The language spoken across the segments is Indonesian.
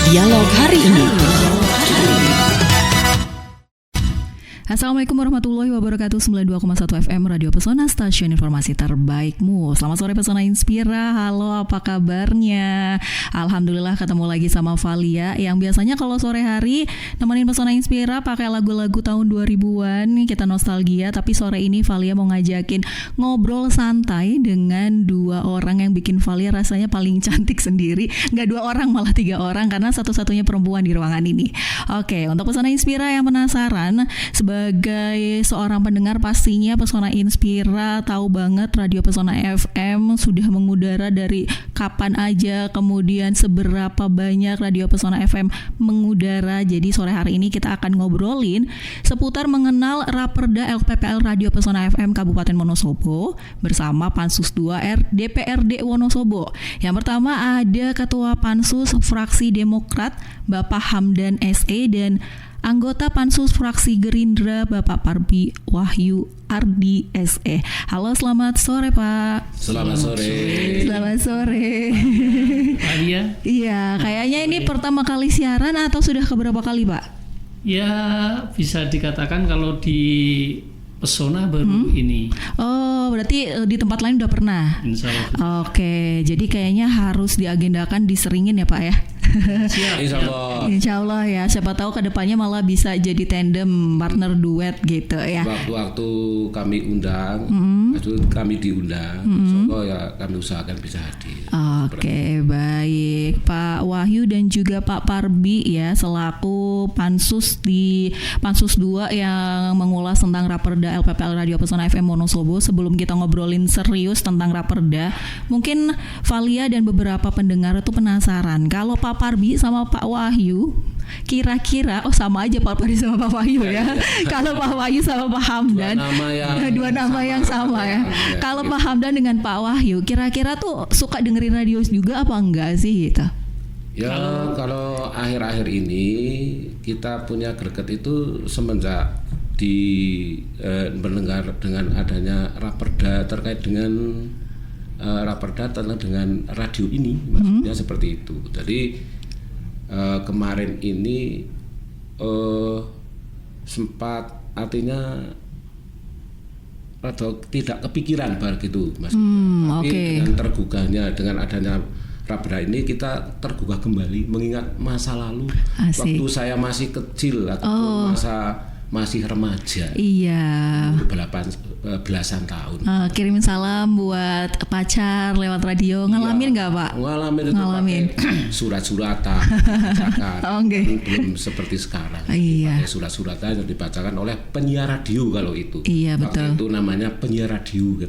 Dialog hari ini. Assalamualaikum warahmatullahi wabarakatuh. 92,1 FM Radio Pesona, stasiun informasi terbaikmu. Selamat sore Pesona Inspira. Halo, apa kabarnya? Alhamdulillah ketemu lagi sama Valia yang biasanya kalau sore hari nemenin Pesona Inspira pakai lagu-lagu tahun 2000-an. Kita nostalgia, tapi sore ini Valia mau ngajakin ngobrol santai dengan dua orang yang bikin Valia rasanya paling cantik sendiri. Nggak dua orang, malah 3 orang karena satu-satunya perempuan di ruangan ini. Oke, untuk Pesona Inspira yang penasaran, sebagai seorang pendengar pastinya Pesona Inspira tahu banget Radio Pesona FM sudah mengudara dari kapan aja, kemudian seberapa banyak Radio Pesona FM mengudara. Jadi sore hari ini kita akan ngobrolin seputar mengenal Raperda LPPL Radio Pesona FM Kabupaten Wonosobo bersama Pansus 2 DPRD Wonosobo. Yang pertama ada Ketua Pansus Fraksi Demokrat Bapak Hamdan SE dan anggota Pansus Fraksi Gerindra Bapak Parbi Wahyu Ardi SE. Halo, selamat sore Pak. Selamat sore. Selamat sore. Valia? Iya, kayaknya ini pertama kali siaran atau sudah keberapa kali Pak? Ya bisa dikatakan kalau di Pesona baru ini. Oh, berarti di tempat lain udah pernah? Insya Allah. Oke, jadi kayaknya harus diagendakan, diseringin ya Pak ya? Siap. Insya Allah. Insya Allah ya, siapa tahu kedepannya malah bisa jadi tandem, partner duet gitu ya. Waktu kami undang, kami diundang, Insya Allah ya kami usahakan bisa hadir. Oke, baik Pak Wahyu dan juga Pak Parbi ya, selaku Pansus di Pansus 2 yang mengulas tentang Raperda LPPL Radio Pesona FM Wonosobo. Sebelum kita ngobrolin serius tentang Raperda, mungkin Valia dan beberapa pendengar itu penasaran kalau Pak Parbi sama Pak Wahyu kira-kira sama aja Pak Parbi sama Pak Wahyu ya. Kalau Pak Wahyu sama Pak Hamdan dua nama yang sama ya. Kalau Pak Hamdan dengan Pak Wahyu kira-kira tuh suka dengerin radio juga apa enggak sih gitu? Ya kalau akhir-akhir ini kita punya greget itu semenjak mendengar dengan adanya Raperda terkait dengan Raperda tentang dengan radio ini, maksudnya seperti itu. Jadi kemarin ini sempat artinya atau tidak kepikiran begitu maksudnya. Tapi dengan tergugahnya dengan adanya Raperda ini kita tergugah kembali mengingat masa lalu. Asik. Waktu saya masih kecil atau masih remaja. Iya. Belasan tahun. Kirimin salam buat pacar lewat radio. Ngalamin nggak Pak? Ngalamin. Surat-suratan dibacakan. Belum seperti sekarang. Iya. Pakai surat-suratan yang dibacakan oleh penyiar radio kalau itu. Iya, betul. Waktu itu namanya penyiar radio kan.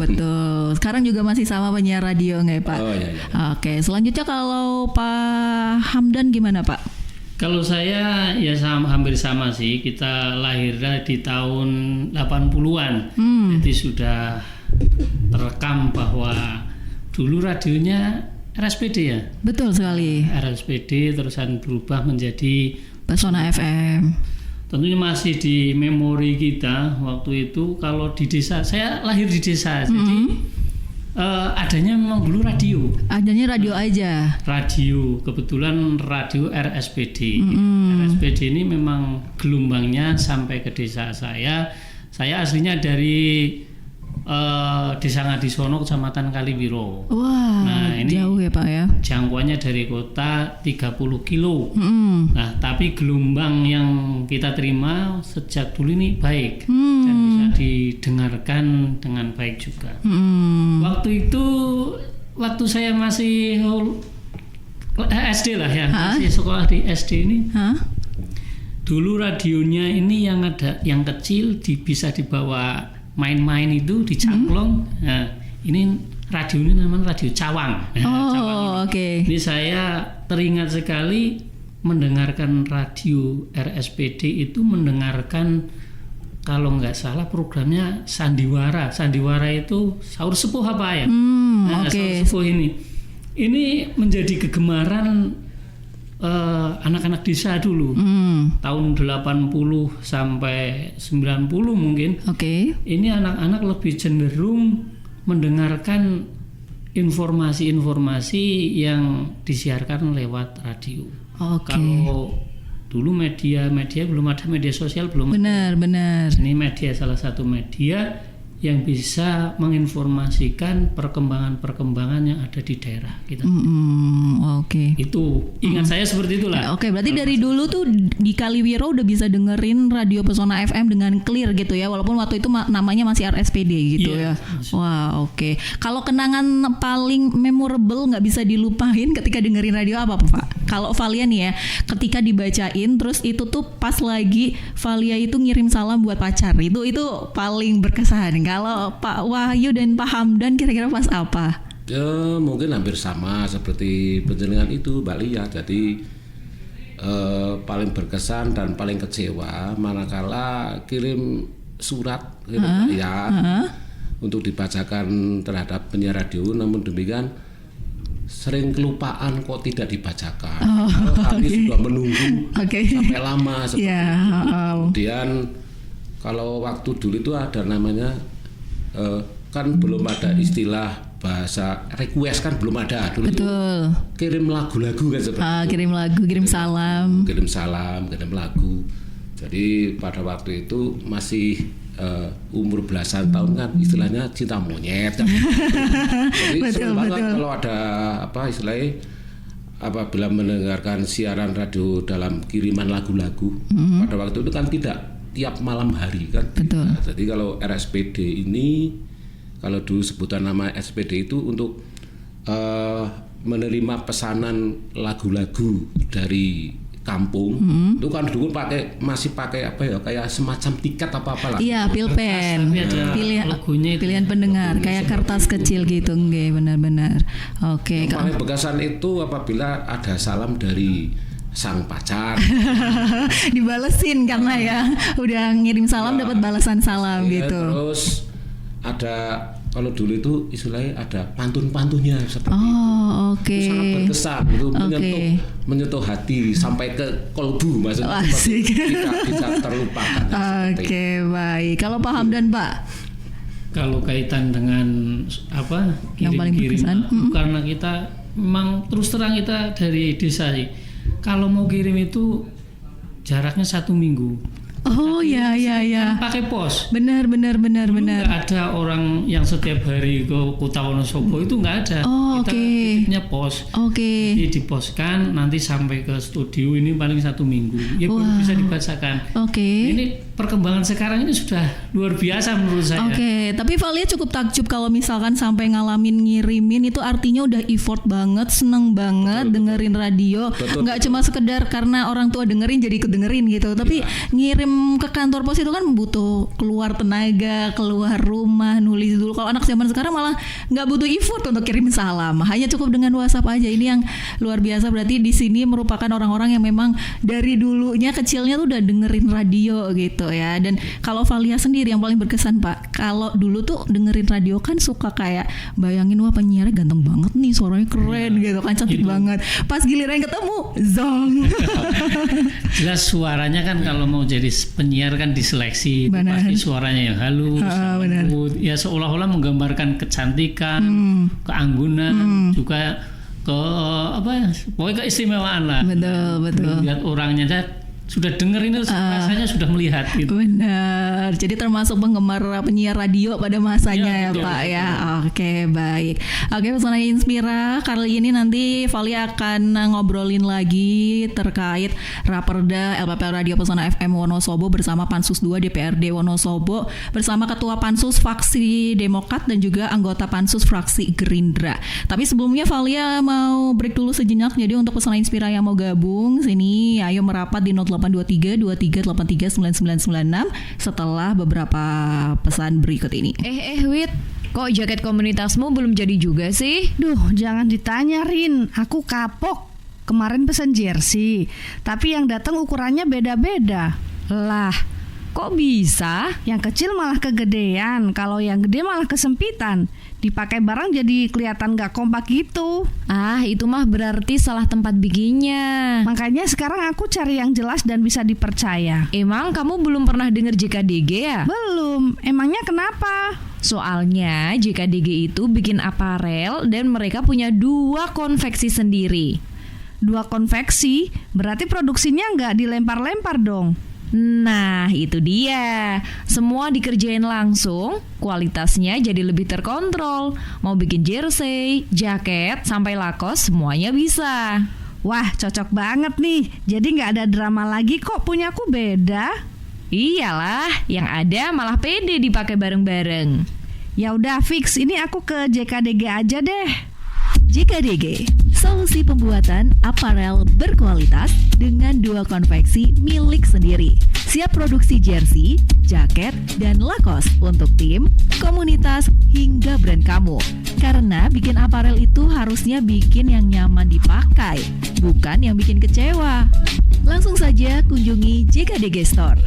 Betul. Sekarang juga masih sama penyiar radio nggak Pak? Oh iya. Oke. Selanjutnya kalau Pak Hamdan gimana Pak? Kalau saya ya hampir sama sih. Kita lahirnya di tahun 80-an. Jadi sudah terekam bahwa dulu radionya RSPD ya. Betul sekali. RSPD terusan berubah menjadi Pesona FM. Tentunya masih di memori kita waktu itu. Kalau di desa, saya lahir di desa, jadi adanya memang dulu radio. Adanya radio aja. Radio, kebetulan radio RSPD. RSPD ini memang gelombangnya sampai ke desa saya. Saya aslinya dari Desa Ngadisono, Kecamatan Kaliwiro. Wah, nah, ini jauh ya Pak ya. Jangkauannya dari kota 30 kilo. Nah, tapi gelombang yang kita terima sejak dulu ini baik dan bisa didengarkan dengan baik juga. Waktu saya masih SD lah ya, masih sekolah di SD ini. Dulu radionya ini yang ada yang kecil bisa dibawa main-main itu dicamplong. Nah, ini radio ini namanya radio Cawang. Cawang Oke. Ini saya teringat sekali mendengarkan radio RSPD itu, mendengarkan kalau nggak salah programnya Sandiwara. Sandiwara itu sahur sepuh apa ya? Sahur sepuh ini menjadi kegemaran anak-anak desa dulu. Tahun 80 sampai 90 mungkin. Oke. Ini anak-anak lebih cenderung mendengarkan informasi-informasi yang disiarkan lewat radio. Kalau dulu media belum ada, media sosial belum ada. Benar. Ini media salah satu media yang bisa menginformasikan perkembangan-perkembangan yang ada di daerah kita. Itu ingat saya seperti itulah. Berarti dari dulu tuh di Kaliwiro udah bisa dengerin Radio Pesona FM dengan clear gitu ya, walaupun waktu itu namanya masih RSPD gitu ya. Wah, Kalau kenangan paling memorable nggak bisa dilupain ketika dengerin radio apa Pak? Kalau Valia nih ya, ketika dibacain terus itu tuh pas lagi Valia itu ngirim salam buat pacar, itu paling berkesan. Kalau Pak Wahyu dan Pak Hamdan kira-kira pas apa? Ya, mungkin hampir sama seperti penjenengan itu Mbak Lia. Jadi paling berkesan dan paling kecewa manakala kirim surat untuk dibacakan terhadap penyiar radio, namun demikian sering kelupaan kok tidak dibacakan. Kami sudah menunggu sampai lama seperti itu. Kemudian kalau waktu dulu itu ada namanya kan belum ada istilah bahasa request, kan belum ada dulu. Betul. Kirim lagu-lagu kan seperti itu. Kirim lagu, kirim salam, kirim lagu. Jadi pada waktu itu masih umur belasan tahun kan istilahnya cinta monyet kan. Jadi betul. Kalau ada istilahnya apabila mendengarkan siaran radio dalam kiriman lagu-lagu, pada waktu itu kan tidak tiap malam hari kan. Betul. Nah, jadi kalau RSPD ini, kalau dulu sebutan nama SPD itu untuk menerima pesanan lagu-lagu dari kampung, itu kan dulu masih pakai kayak semacam tiket apa-apa lah. Iya, pulpen. Pilihan pendengar kayak kertas kecil gitu, benar-benar. Yang paling berkesan itu apabila ada salam dari sang pacar. Dibalesin karena ya udah ngirim salam dapat balasan salam gitu. Terus ada, kalau dulu itu istilahnya ada pantun-pantunnya seperti itu. Sangat berkesan itu, menyentuh hati sampai ke kolbu, maksudnya tidak bisa terlupakan. Baik. Kalau Pak Hamdan Pak? Kalau kaitan dengan kirim-kirim, karena kita memang terus terang kita dari desa sih. Kalau mau kirim itu jaraknya 1 minggu. Pakai pos. Benar. Nggak ada orang yang setiap hari ke Kota Wonosobo, itu nggak ada. Kita titipnya pos. Jadi diposkan nanti sampai ke studio ini paling 1 minggu. Ya baru bisa dibacakan. Ini perkembangan sekarang ini sudah luar biasa menurut saya. Tapi Valia cukup takjub kalau misalkan sampai ngalamin ngirimin, itu artinya udah effort banget, seneng banget dengerin radio. Nggak cuma sekedar karena orang tua dengerin jadi kedengerin gitu, tapi ngirim ke kantor pos itu kan butuh keluar tenaga, keluar rumah, nulis dulu. Kalau anak zaman sekarang malah nggak butuh effort untuk kirim salam, hanya cukup dengan WhatsApp aja. Ini yang luar biasa, berarti di sini merupakan orang-orang yang memang dari dulunya kecilnya tuh udah dengerin radio gitu ya. Dan kalau Valia sendiri yang paling berkesan Pak, kalau dulu tuh dengerin radio kan suka kayak bayangin, wah penyiarnya ganteng banget nih, suaranya keren gitu kan, cantik banget. Pas giliran ketemu zong. Jelas suaranya kan kalau mau jadi penyiar kan diseleksi, pasti suaranya yang halus, ya seolah-olah menggambarkan kecantikan, keanggunan, juga pokoknya keistimewaan lah. Betul. Lihat orangnya sudah dengerin itu rasanya sudah melihat gitu. Benar. Jadi termasuk penggemar penyiar radio pada masanya betul, Pak ya. Baik. Pesona Inspira kali ini nanti Valia akan ngobrolin lagi terkait Raperda LPP Radio Pesona FM Wonosobo bersama Pansus 2 DPRD Wonosobo bersama Ketua Pansus Fraksi Demokrat dan juga anggota Pansus Fraksi Gerindra. Tapi sebelumnya Valia mau break dulu sejenak. Jadi untuk Pesona Inspira yang mau gabung sini, ayo merapat di 0823 2383 9996 setelah beberapa pesan berikut ini. Wit, kok jaket komunitasmu belum jadi juga sih? Duh, jangan ditanya Rin, aku kapok. Kemarin pesan jersey, tapi yang datang ukurannya beda-beda. Lah, kok bisa? Yang kecil malah kegedean, kalau yang gede malah kesempitan. Dipakai barang jadi kelihatan gak kompak gitu. Itu mah berarti salah tempat bikinnya. Makanya sekarang aku cari yang jelas dan bisa dipercaya. Emang kamu belum pernah dengar JKDG ya? Belum, emangnya kenapa? Soalnya JKDG itu bikin aparel dan mereka punya 2 konveksi sendiri. 2 konveksi, berarti produksinya nggak dilempar-lempar dong. Nah, itu dia. Semua dikerjain langsung, kualitasnya jadi lebih terkontrol. Mau bikin jersey, jaket, sampai lakos, semuanya bisa. Wah, cocok banget nih. Jadi nggak ada drama lagi kok, punyaku beda. Iyalah, yang ada malah pede dipakai bareng-bareng. Ya udah fix, ini aku ke JKDG aja deh. JKDG, solusi pembuatan aparel berkualitas dengan 2 konveksi milik sendiri. Siap produksi jersey, jaket, dan lakos untuk tim, komunitas, hingga brand kamu. Karena bikin aparel itu harusnya bikin yang nyaman dipakai, bukan yang bikin kecewa. Langsung saja kunjungi JKDG Store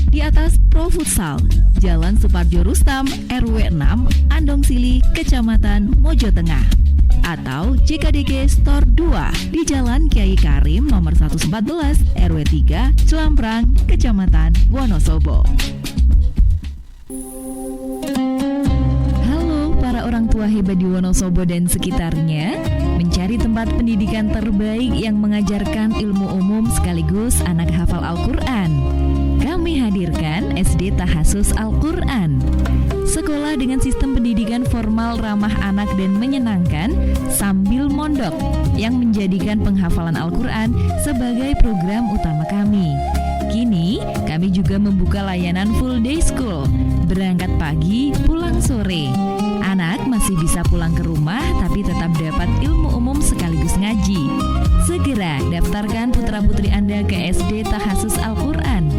di atas Pro Futsal, Jalan Suparjo Rustam, RW 6, Andong Sili, Kecamatan Mojo Tengah. Atau JKDG Store 2 di Jalan Kiai Karim nomor 114, RW 3, Celamprang, Kecamatan Wonosobo. Halo para orang tua hebat di Wonosobo dan sekitarnya, mencari tempat pendidikan terbaik yang mengajarkan ilmu umum sekaligus anak hafal Al-Quran. Kami hadirkan SD Tahasus Al-Quran. Sekolah dengan sistem pendidikan formal ramah anak dan menyenangkan sambil mondok yang menjadikan penghafalan Al-Quran sebagai program utama kami. Kini, kami juga membuka layanan full day school, berangkat pagi, pulang sore. Anak masih bisa pulang ke rumah tapi tetap dapat ilmu umum sekaligus ngaji. Segera daftarkan putra-putri Anda ke SD Tahasus Al-Quran.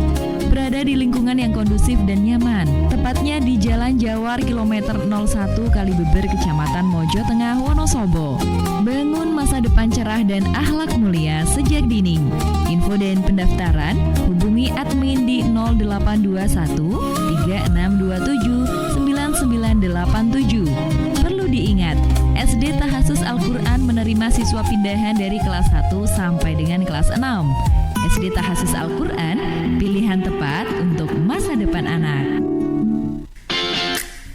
Berada di lingkungan yang kondusif dan nyaman, tepatnya di Jalan Jawar kilometer 01 Kalibeber, Kecamatan Mojo Tengah, Wonosobo. Bangun masa depan cerah dan akhlak mulia sejak dini. Info dan pendaftaran hubungi admin di 0821 3627 9987. Perlu diingat, SD Tahasus Al-Quran menerima siswa pindahan dari kelas 1 sampai dengan kelas 6. SD Tahasus Al-Quran, pilihan tepat untuk masa depan anak.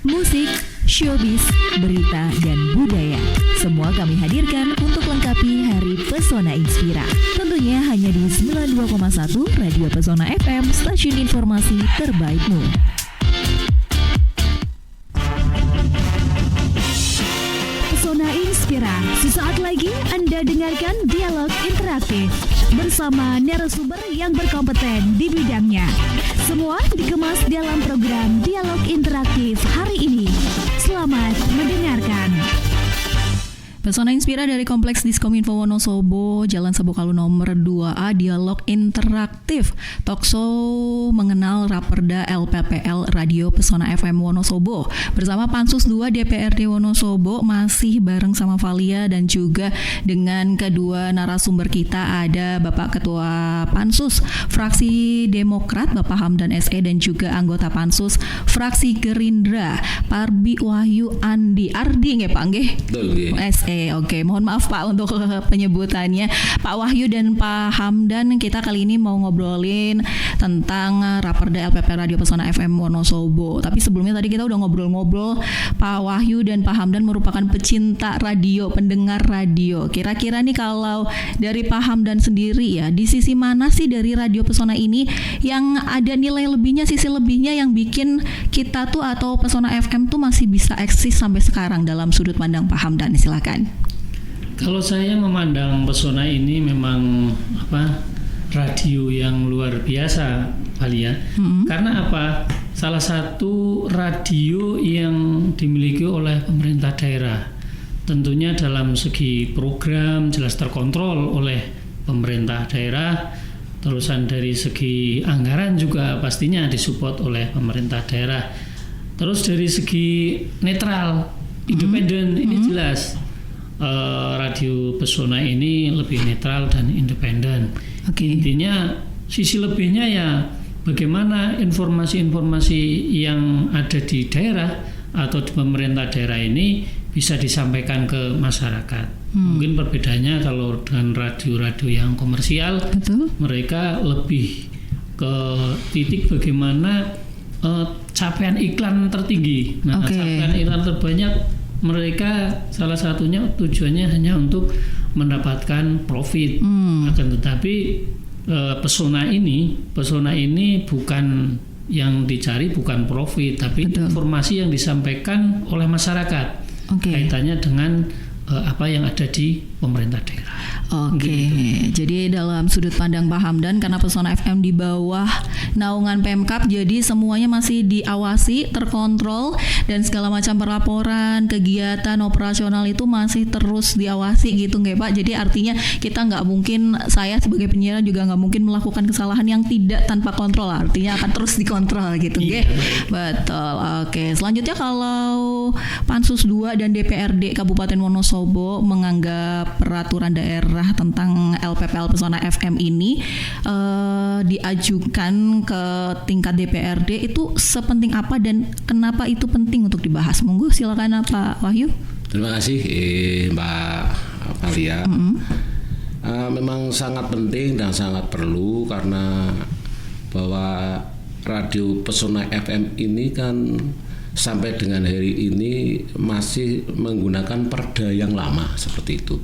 Musik, showbiz, berita, dan budaya, semua kami hadirkan untuk lengkapi Hari Pesona Inspira. Tentunya hanya di 92,1 Radio Pesona FM, stasiun informasi terbaikmu. Pesona Inspira, sesaat lagi Anda dengarkan dialog interaktif bersama narasumber yang berkompeten di bidangnya. Semua dikemas dalam program dialog interaktif hari ini. Selamat mendengarkan. Pesona Inspira dari Kompleks Diskominfo Wonosobo, Jalan Sabokalu nomor 2A, dialog interaktif talkshow mengenal Raperda LPPL Radio Pesona FM Wonosobo bersama Pansus 2 DPRD Wonosobo, masih bareng sama Valia dan juga dengan kedua narasumber kita, ada Bapak Ketua Pansus Fraksi Demokrat Bapak Hamdan SE dan juga anggota Pansus Fraksi Gerindra Parbi Wahyu Andi Ardi nggih Pak nggih? Betul nggih. SE. Oke, mohon maaf Pak untuk penyebutannya. Pak Wahyu dan Pak Hamdan, kita kali ini mau ngobrolin tentang Raperda LPP Radio Pesona FM Wonosobo. Tapi sebelumnya tadi kita udah ngobrol-ngobrol. Pak Wahyu dan Pak Hamdan merupakan pecinta radio, pendengar radio. Kira-kira nih kalau dari Pak Hamdan sendiri ya, di sisi mana sih dari Radio Pesona ini yang ada nilai lebihnya, sisi lebihnya yang bikin kita tuh atau Pesona FM tuh masih bisa eksis sampai sekarang dalam sudut pandang Pak Hamdan? Silakan. Kalau saya memandang Pesona ini memang radio yang luar biasa, Valia. Karena apa? Salah satu radio yang dimiliki oleh pemerintah daerah. Tentunya dalam segi program jelas terkontrol oleh pemerintah daerah. Terusan dari segi anggaran juga pastinya disupport oleh pemerintah daerah. Terus dari segi netral, independen, ini jelas Radio Pesona ini lebih netral dan independen. Intinya sisi lebihnya ya bagaimana informasi-informasi yang ada di daerah atau di pemerintah daerah ini bisa disampaikan ke masyarakat. Mungkin perbedaannya kalau dengan radio-radio yang komersial, mereka lebih ke titik bagaimana capaian iklan tertinggi. Nah, capaian iklan terbanyak mereka salah satunya tujuannya hanya untuk mendapatkan profit. Akan tetapi pesona ini bukan yang dicari, bukan profit, tapi informasi yang disampaikan oleh masyarakat kaitannya dengan apa yang ada di pemerintah daerah. Jadi dalam sudut pandang Pak Hamdan, karena Pesona FM di bawah naungan Pemkab, jadi semuanya masih diawasi, terkontrol, dan segala macam perlaporan, kegiatan operasional itu masih terus diawasi gitu nggak Pak? Jadi artinya kita nggak mungkin, saya sebagai penyiar juga nggak mungkin melakukan kesalahan yang tidak tanpa kontrol, artinya akan terus dikontrol gitu nggak? Betul. Selanjutnya kalau Pansus 2 dan DPRD Kabupaten Wonosobo menganggap peraturan daerah tentang LPPL Pesona FM ini diajukan ke tingkat DPRD, itu sepenting apa dan kenapa itu penting untuk dibahas? Monggo silakan Pak Wahyu. Terima kasih Mbak Valia. Memang sangat penting dan sangat perlu, karena bahwa radio Pesona FM ini kan sampai dengan hari ini masih menggunakan perda yang lama seperti itu.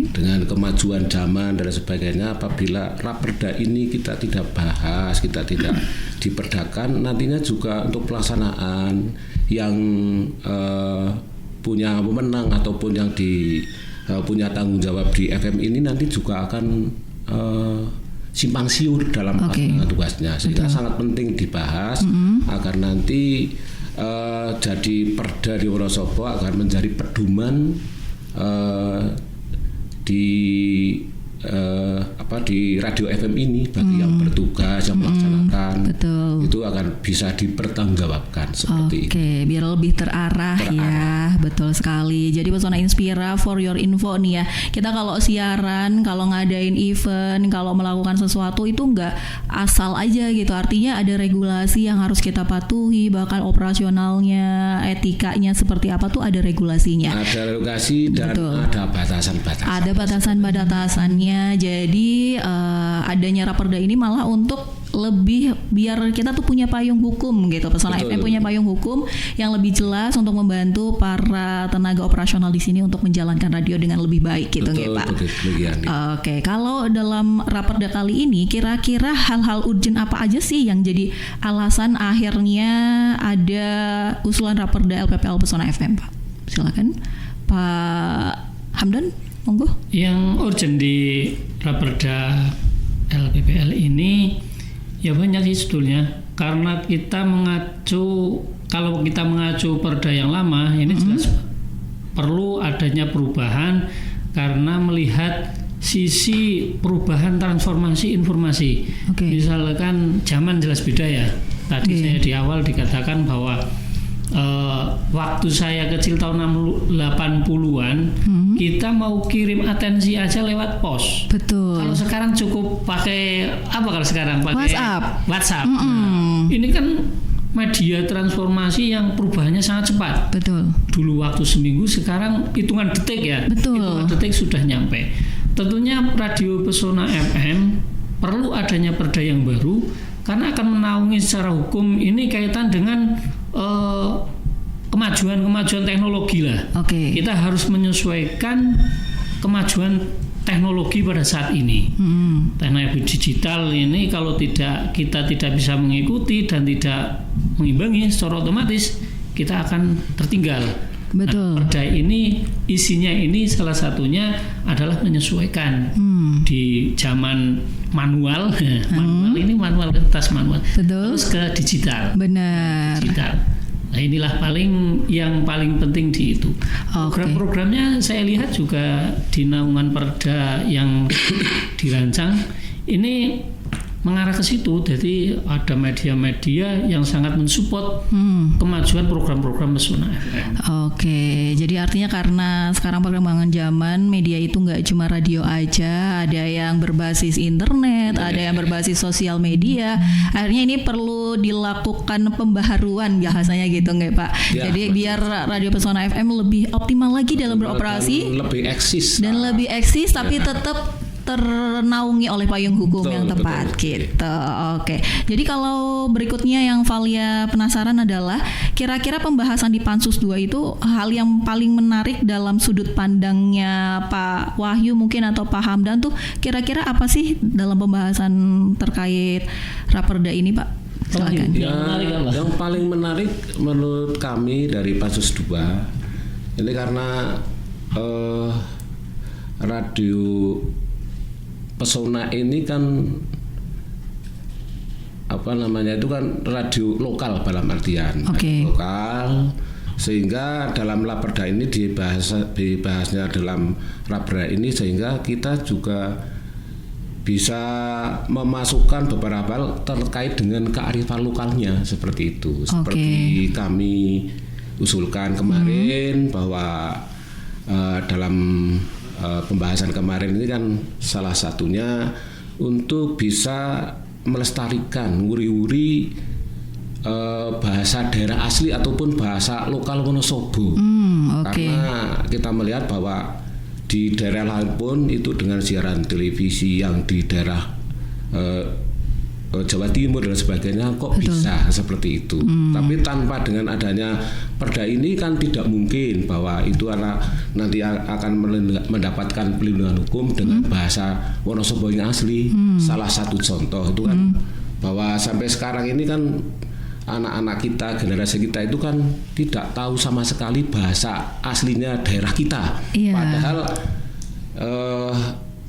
Dengan kemajuan zaman dan sebagainya, apabila raperda ini kita tidak bahas, kita tidak diperdakan, nantinya juga untuk pelaksanaan yang punya wewenang ataupun yang punya tanggung jawab di FM ini nanti juga akan simpang siur dalam tugasnya. Sehingga sangat penting dibahas agar nanti jadi perda di Wonosobo agar menjadi pedoman di radio FM ini bagi yang bertugas, yang melaksanakan. Itu akan bisa dipertanggungjawabkan seperti itu. Biar lebih terarah ya. Betul sekali. Jadi Pesona Inspira, for your info nih ya, kita kalau siaran, kalau ngadain event, kalau melakukan sesuatu itu nggak asal aja gitu. Artinya ada regulasi yang harus kita patuhi, bahkan operasionalnya, etikanya seperti apa tuh ada regulasinya. Ada regulasi dan ada batasan-batasan. Ada batasan-batasannya. Jadi adanya raperda ini malah untuk lebih biar kita tuh punya payung hukum gitu. Pesona FM punya payung hukum yang lebih jelas untuk membantu para tenaga operasional di sini untuk menjalankan radio dengan lebih baik gitu ya Pak. Kalau dalam raperda kali ini kira-kira hal-hal urgent apa aja sih yang jadi alasan akhirnya ada usulan raperda LPPL Pesona FM Pak? Silakan Pak Hamdan. Monggo. Yang urgent di raperda LPPL ini ya banyak sih sebetulnya, karena kita kalau kita mengacu perda yang lama ini jelas perlu adanya perubahan, karena melihat sisi perubahan transformasi informasi. Misalkan zaman jelas beda ya. Tadi saya di awal dikatakan bahwa waktu saya kecil tahun 80-an kita mau kirim atensi aja lewat pos. Kalau sekarang cukup pakai apa? Kalau sekarang pakai WhatsApp. Ini kan media transformasi yang perubahannya sangat cepat. Dulu waktu seminggu, sekarang hitungan detik ya. Hitungan detik sudah nyampe. Tentunya radio Pesona FM perlu adanya perda yang baru, karena akan menaungi secara hukum ini kaitan dengan kemajuan teknologi lah. Kita harus menyesuaikan kemajuan teknologi pada saat ini. Teknologi digital ini kalau kita tidak bisa mengikuti dan tidak mengimbangi, secara otomatis kita akan tertinggal. Perda ini isinya ini salah satunya adalah menyesuaikan di zaman manual manual kertas manual terus ke digital. Digital. Nah inilah yang paling penting di itu. Program-programnya saya lihat juga di naungan perda yang dirancang ini mengarah ke situ. Jadi ada media-media yang sangat mensupport kemajuan program-program Pesona FM. Jadi artinya karena sekarang perkembangan zaman, media itu nggak cuma radio aja, ada yang berbasis internet, ada yang berbasis sosial media. Akhirnya ini perlu dilakukan pembaharuan bahasanya gitu nggak Pak? Jadi biar radio Pesona FM lebih optimal lagi dalam beroperasi, lebih eksis tapi tetap ternaungi oleh payung hukum yang tepat gitu. Oke. Jadi kalau berikutnya yang Valia penasaran adalah kira-kira pembahasan di Pansus 2 itu hal yang paling menarik dalam sudut pandangnya Pak Wahyu mungkin atau Pak Hamdan tuh kira-kira apa sih dalam pembahasan terkait Raperda ini, Pak? Silakan. Yang paling menarik menurut kami dari Pansus 2 ini karena Radio Pesona ini kan itu kan radio lokal dalam artian lokal, sehingga dalam Raperda ini dibahasnya dalam Raperda ini sehingga kita juga bisa memasukkan beberapa hal terkait dengan kearifan lokalnya seperti itu. Seperti kami usulkan kemarin bahwa dalam pembahasan kemarin ini kan salah satunya untuk bisa melestarikan wuri-wuri bahasa daerah asli ataupun bahasa lokal Wonosobo. Karena kita melihat bahwa di daerah lain pun itu dengan siaran televisi yang di daerah Jawa Timur dan sebagainya kok bisa seperti itu. Tapi tanpa dengan adanya perda ini kan tidak mungkin bahwa itu nanti akan mendapatkan perlindungan hukum dengan bahasa Wonosobo yang asli. Salah satu contoh itu kan bahwa sampai sekarang ini kan anak-anak kita, generasi kita itu kan tidak tahu sama sekali bahasa aslinya daerah kita. Padahal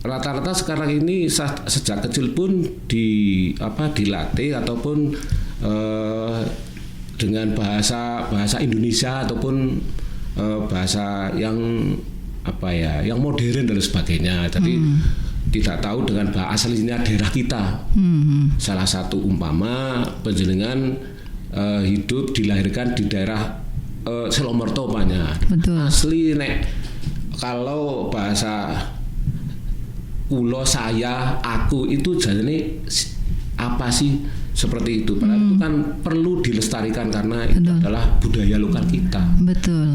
rata-rata sekarang ini sejak kecil pun dilatih ataupun dengan bahasa Indonesia ataupun bahasa yang yang modern dan sebagainya. Jadi tidak tahu dengan bahasa aslinya daerah kita. Salah satu umpama panjenengan hidup dilahirkan di daerah Selomorto asli kalau bahasa ulo, saya, aku itu jadinya apa sih seperti itu. Padahal itu kan perlu dilestarikan karena itu adalah budaya lokal kita.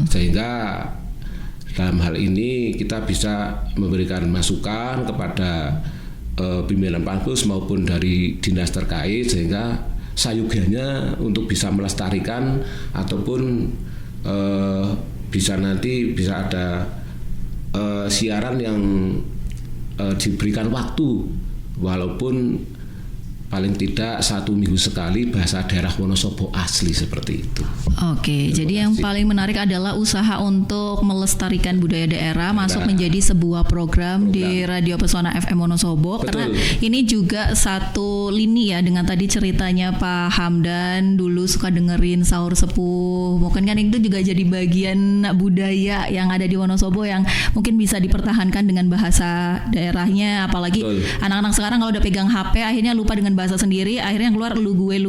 Sehingga dalam hal ini kita bisa memberikan masukan kepada pimpinan Pansus maupun dari dinas terkait sehingga sayugianya untuk bisa melestarikan ataupun bisa ada siaran yang diberikan waktu walaupun paling tidak 1 minggu sekali bahasa daerah Wonosobo asli seperti itu. Jadi yang paling menarik adalah usaha untuk melestarikan budaya daerah masuk menjadi sebuah program di Radio Pesona FM Wonosobo. Karena ini juga satu lini ya dengan tadi ceritanya Pak Hamdan dulu suka dengerin sahur sepuh. Mungkin kan itu juga jadi bagian budaya yang ada di Wonosobo yang mungkin bisa dipertahankan dengan bahasa daerahnya. Apalagi anak-anak sekarang kalau udah pegang HP akhirnya lupa dengan bahasa sendiri, akhirnya keluar lu gue.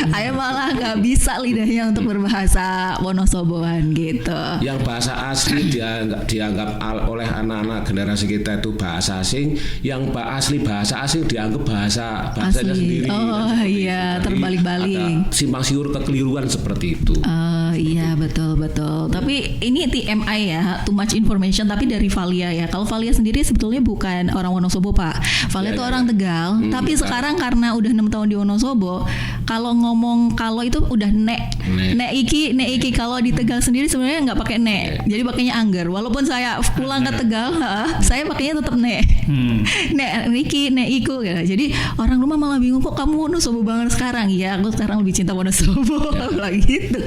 Akhirnya malah nggak bisa lidahnya untuk berbahasa Wonosoboan gitu. Yang bahasa asli dianggap oleh anak-anak generasi kita itu bahasa asing, yang asli bahasa asing dianggap bahasanya sendiri. Terbalik-balik. Simpang siur kekeliruan seperti itu. Iya betul. Tapi ini TMI ya, too much information. Tapi dari Valia ya. Kalau Valia sendiri sebetulnya bukan orang Wonosobo Pak. Valia itu orang Tegal. Tapi sekarang karena udah 6 tahun di Wonosobo, kalau ngomong kalau itu udah nek iki. Kalau di Tegal sendiri sebenarnya nggak pakai nek. Jadi pakainya angger. Walaupun saya pulang ke Tegal, saya pakainya tetap nek. Nek iki, nek iku. Gitu. Jadi orang rumah malah bingung kok kamu Wonosobo banget sekarang. Ya aku sekarang lebih cinta Wonosobo lagi gitu.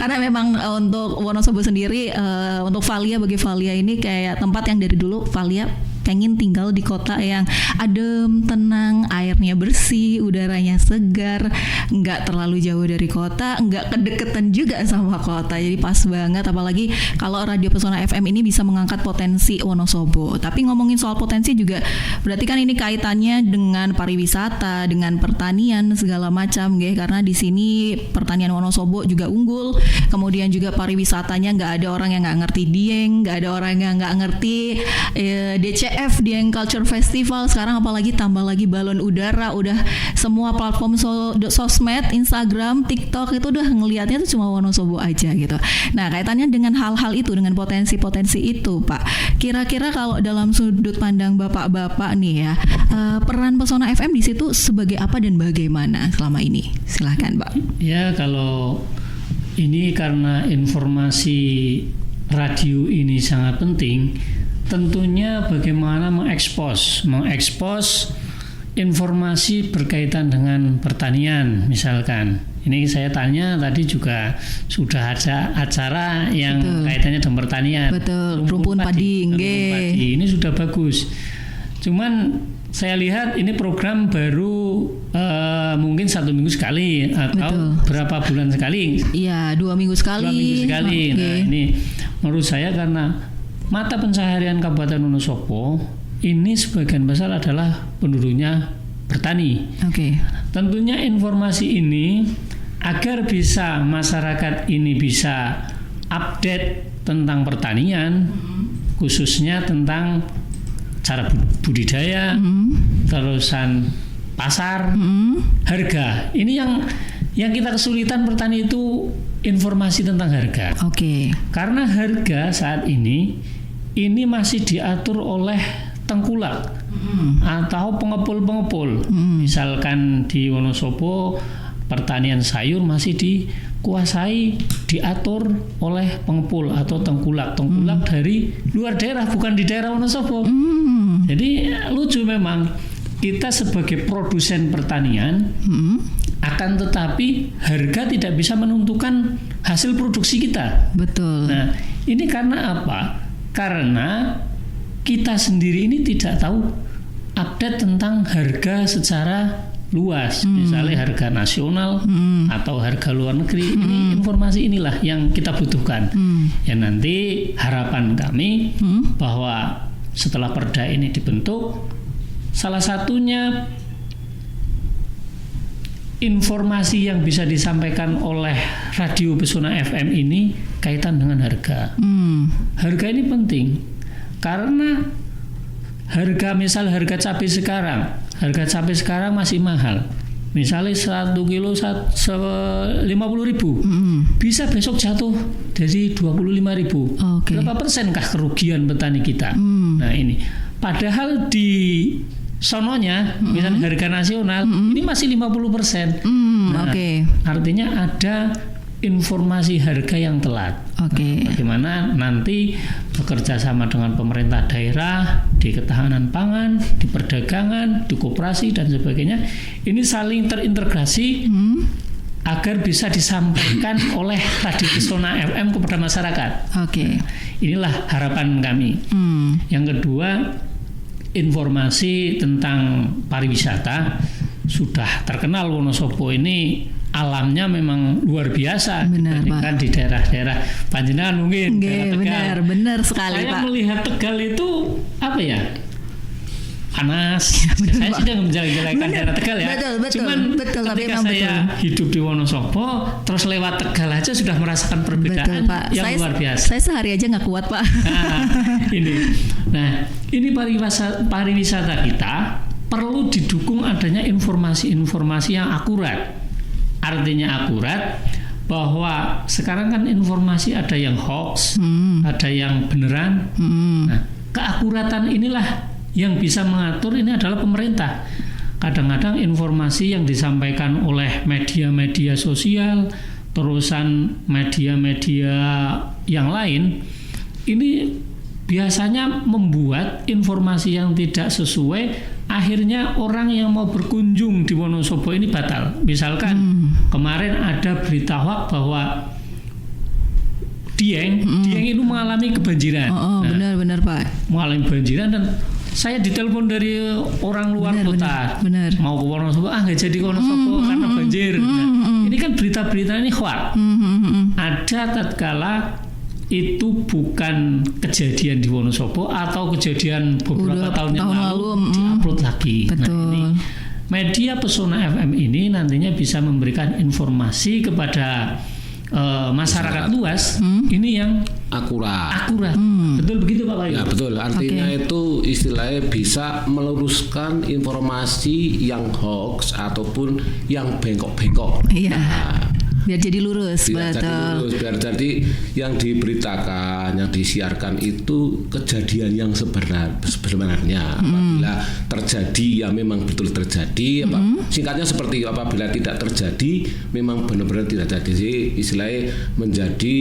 Karena memang untuk Wonosobo sendiri untuk bagi Valia ini kayak tempat yang dari dulu Valia pengen tinggal di kota yang adem, tenang, airnya bersih, udaranya segar, nggak terlalu jauh dari kota, nggak kedeketan juga sama kota. Jadi pas banget, apalagi kalau Radio Pesona FM ini bisa mengangkat potensi Wonosobo. Tapi ngomongin soal potensi juga berarti kan ini kaitannya dengan pariwisata, dengan pertanian segala macam, karena di sini pertanian Wonosobo juga unggul. Kemudian juga pariwisatanya nggak ada orang yang nggak ngerti Dieng, nggak ada orang yang nggak ngerti DC DCF, Dieng Culture Festival, sekarang apalagi tambah lagi balon udara, udah semua platform sosmed, Instagram, TikTok itu udah ngelihatnya tuh cuma Wonosobo aja gitu. Nah, kaitannya dengan hal-hal itu, dengan potensi-potensi itu, Pak. Kira-kira kalau dalam sudut pandang Bapak-bapak nih ya, peran Pesona FM di situ sebagai apa dan bagaimana selama ini? Silahkan, Pak. Ya, kalau ini karena informasi radio ini sangat penting, tentunya bagaimana mengekspos informasi berkaitan dengan pertanian. Misalkan ini saya tanya tadi juga sudah ada acara yang kaitannya dengan pertanian. Betul, rumpun padi. Ini sudah bagus. Cuman saya lihat ini program baru mungkin 1 minggu sekali atau berapa bulan sekali. Iya, 2 minggu sekali. 2 minggu sekali. Okay. Nah, ini menurut saya karena mata pencaharian Kabupaten Wonosobo ini sebagian besar adalah penduduknya bertani. Oke. Tentunya informasi ini agar bisa masyarakat ini bisa update tentang pertanian, khususnya tentang cara budidaya, terusan pasar, harga. Ini yang kita kesulitan bertani itu informasi tentang harga. Oke. Karena harga saat ini masih diatur oleh tengkulak atau pengepul-pengepul. Misalkan di Wonosobo pertanian sayur masih dikuasai, diatur oleh pengepul atau tengkulak dari luar daerah, bukan di daerah Wonosobo. Jadi lucu memang, kita sebagai produsen pertanian akan tetapi harga tidak bisa menentukan hasil produksi kita. Betul. Nah, ini karena apa? Karena kita sendiri ini tidak tahu update tentang harga secara luas, misalnya harga nasional atau harga luar negeri. Ini informasi inilah yang kita butuhkan. Ya, nanti harapan kami bahwa setelah perda ini dibentuk, salah satunya informasi yang bisa disampaikan oleh Radio Pesona FM ini kaitan dengan harga. Harga ini penting karena harga cabai sekarang masih mahal. Misalnya 1 kilo 50.000, bisa besok jatuh dari 25.000. Berapa persenkah kerugian petani kita? Nah, ini padahal di sononya misalnya harga nasional ini masih 50%. Nah, artinya ada informasi harga yang telat. Bagaimana nanti bekerja sama dengan pemerintah daerah di ketahanan pangan, di perdagangan, di koperasi dan sebagainya, ini saling terintegrasi agar bisa disampaikan oleh Radio Pesona FM kepada masyarakat. Inilah harapan kami. Yang kedua, informasi tentang pariwisata. Sudah terkenal Wonosobo ini alamnya memang luar biasa dibandingkan di daerah-daerah panjenengan mungkin. Benar sekali, Pak. Saya melihat Tegal itu apa ya? Panas. Saya sudah menjelek-jelekan daerah Tegal ya. Cuman ketika saya hidup di Wonosobo, terus lewat Tegal aja sudah merasakan perbedaan yang luar biasa. Saya sehari aja nggak kuat, Pak. Nah, ini pariwisata kita perlu didukung adanya informasi-informasi yang akurat. Artinya akurat bahwa sekarang kan informasi ada yang hoax, ada yang beneran. Nah, keakuratan inilah yang bisa mengatur ini adalah pemerintah. Kadang-kadang informasi yang disampaikan oleh media-media sosial, terusan media-media yang lain, ini biasanya membuat informasi yang tidak sesuai. Akhirnya orang yang mau berkunjung di Wonosobo ini batal. Misalkan kemarin ada berita hoax bahwa Dieng itu mengalami kebanjiran. Benar Pak. Mengalami kebanjiran dan saya ditelepon dari orang luar kota. Mau ke Wonosobo, nggak jadi ke Wonosobo karena banjir. Ini kan berita-berita ini hoax. Ada tatkala itu bukan kejadian di Wonosobo atau kejadian beberapa tahun yang lalu diupload lagi. Nah, ini media Pesona FM ini nantinya bisa memberikan informasi kepada masyarakat luas ini yang akurat. Betul begitu Pak Wahyu? Ya betul, artinya itu istilahnya bisa meluruskan informasi yang hoax ataupun yang bengkok-bengkok. Iya. Biar jadi lurus, biar jadi yang diberitakan, yang disiarkan itu kejadian yang sebenarnya. Apabila terjadi, ya memang betul terjadi. Singkatnya seperti apabila tidak terjadi, memang benar-benar tidak terjadi. Jadi istilahnya menjadi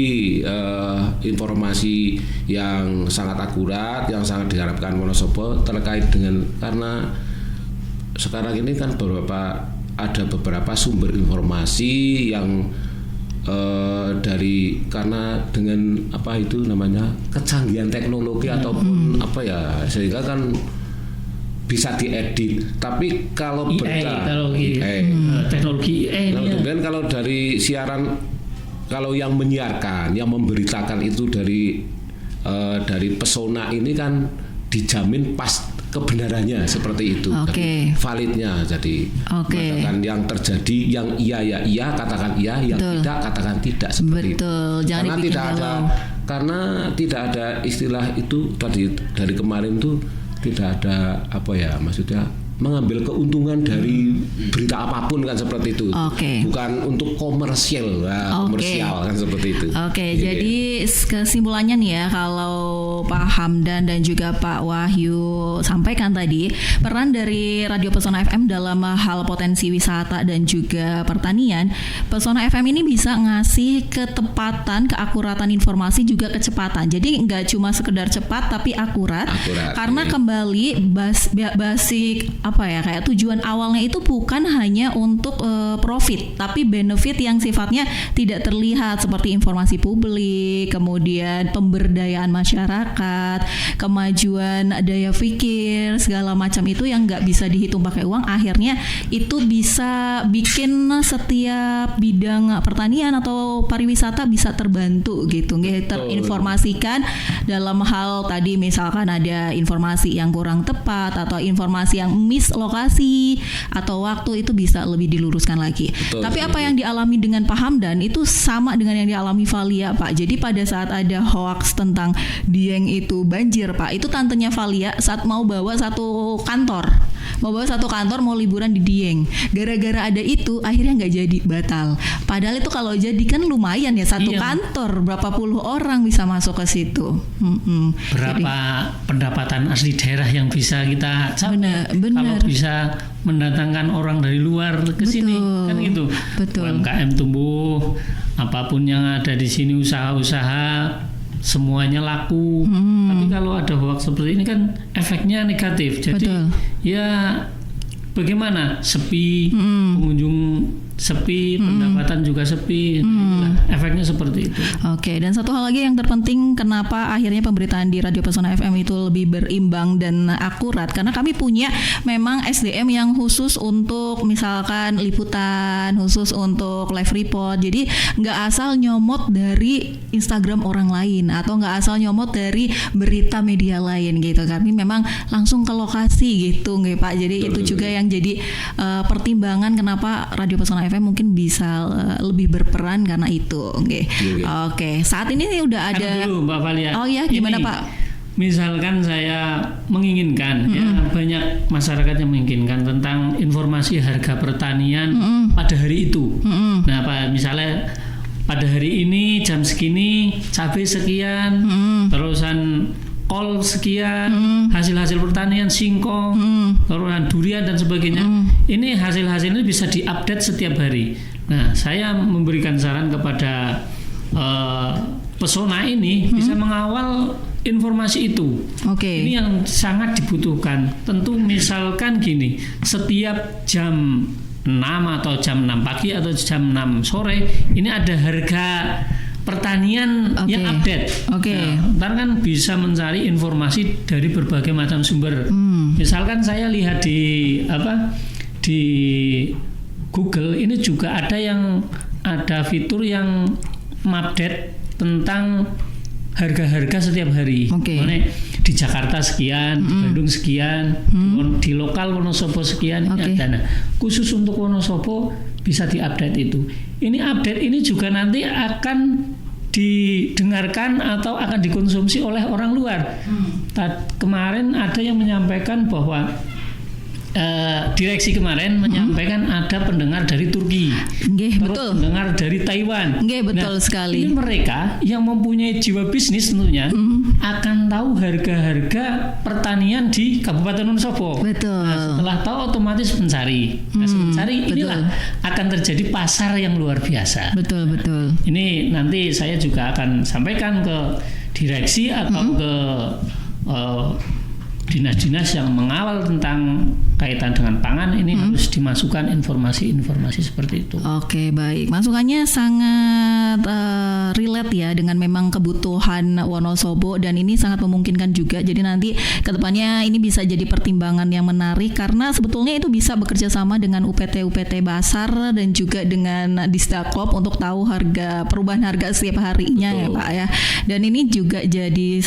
informasi yang sangat akurat, yang sangat diharapkan Wonosobo terkait dengan, karena sekarang ini kan ada beberapa sumber informasi yang karena dengan kecanggihan teknologi ataupun sehingga kan bisa diedit. Tapi kalau teknologi kemudian kalau dari siaran, kalau yang menyiarkan, yang memberitakan itu dari Pesona ini kan dijamin pas kebenarannya seperti itu, validnya. Jadi katakan yang terjadi, yang iya ya iya, katakan iya, yang tidak katakan tidak, seperti itu. Karena tidak ada istilah itu tadi, dari kemarin tuh tidak ada maksudnya mengambil keuntungan dari berita apapun kan, seperti itu. Bukan untuk komersial kan seperti itu. Jadi kesimpulannya nih ya, kalau Pak Hamdan dan juga Pak Wahyu sampaikan tadi, peran dari Radio Pesona FM dalam hal potensi wisata dan juga pertanian, Pesona FM ini bisa ngasih ketepatan, keakuratan informasi, juga kecepatan. Jadi nggak cuma sekedar cepat tapi akurat karena kembali basic kayak tujuan awalnya itu bukan hanya untuk profit, tapi benefit yang sifatnya tidak terlihat, seperti informasi publik, kemudian pemberdayaan masyarakat, kemajuan daya pikir, segala macam itu yang nggak bisa dihitung pakai uang. Akhirnya itu bisa bikin setiap bidang pertanian atau pariwisata bisa terbantu gitu, terinformasikan dalam hal tadi, misalkan ada informasi yang kurang tepat atau informasi yang lokasi atau waktu, itu bisa lebih diluruskan lagi. Tapi apa yang dialami dengan Pak Hamdan itu sama dengan yang dialami Valia, Pak. Jadi pada saat ada hoax tentang Dieng itu banjir, Pak, itu tantenya Valia saat mau bawa satu kantor mau liburan di Dieng, gara-gara ada itu akhirnya nggak jadi, batal. Padahal itu kalau jadi kan lumayan ya, satu kantor berapa puluh orang bisa masuk ke situ. Berapa pendapatan asli daerah yang bisa kita capai kalau bisa mendatangkan orang dari luar ke sini, kan gitu. UMKM tumbuh, apapun yang ada di sini, usaha-usaha semuanya laku. Tapi kalau ada hoax seperti ini kan efeknya negatif. Jadi ya bagaimana, sepi, pengunjung sepi, pendapatan juga sepi. Efeknya seperti itu. Dan satu hal lagi yang terpenting, kenapa akhirnya pemberitaan di Radio Pesona FM itu lebih berimbang dan akurat, karena kami punya memang SDM yang khusus untuk misalkan liputan, khusus untuk live report. Jadi nggak asal nyomot dari Instagram orang lain atau nggak asal nyomot dari berita media lain gitu. Kami memang langsung ke lokasi gitu, nggak Pak. Jadi itu juga yang jadi pertimbangan kenapa Radio Pesona FM mungkin bisa lebih berperan karena itu. Saat ini udah ada. Dulu, Mbak Valia. Gimana Pak? Misalkan saya menginginkan, banyak masyarakat yang menginginkan tentang informasi harga pertanian pada hari itu. Nah, Pak, misalnya pada hari ini jam segini cabai sekian, terusan kol sekian, hasil-hasil pertanian singkong, terusan durian dan sebagainya. Ini hasil-hasilnya bisa diupdate setiap hari. Nah, saya memberikan saran kepada Pesona ini bisa mengawal informasi itu. Ini yang sangat dibutuhkan. Tentu misalkan gini, setiap jam 6 atau jam 6 pagi atau jam 6 sore ini ada harga pertanian yang update. Ntar kan bisa mencari informasi dari berbagai macam sumber. Misalkan saya lihat di Google ini juga ada fitur yang update tentang harga-harga setiap hari. Di Jakarta sekian, di Bandung sekian, di lokal Wonosobo sekian, ini ada. Nah, khusus untuk Wonosobo bisa diupdate itu. Ini update ini juga nanti akan didengarkan atau akan dikonsumsi oleh orang luar. Kemarin ada yang menyampaikan bahwa direksi kemarin menyampaikan ada pendengar dari Turki, betul. Pendengar dari Taiwan. Betul sekali. Ini mereka yang mempunyai jiwa bisnis tentunya akan tahu harga-harga pertanian di Kabupaten Wonosobo. Betul. Nah, setelah tahu otomatis mencari. Mencari inilah akan terjadi pasar yang luar biasa. Betul. Ini nanti saya juga akan sampaikan ke direksi atau ke dinas-dinas yang mengawal tentang kaitan dengan pangan ini harus dimasukkan informasi-informasi seperti itu. Oke, baik. Masukannya sangat relate ya dengan memang kebutuhan Wonosobo dan ini sangat memungkinkan juga. Jadi nanti kedepannya ini bisa jadi pertimbangan yang menarik karena sebetulnya itu bisa bekerja sama dengan UPT Basar dan juga dengan Disdakop untuk tahu perubahan harga setiap harinya. Betul. Ya Pak ya. Dan ini juga jadi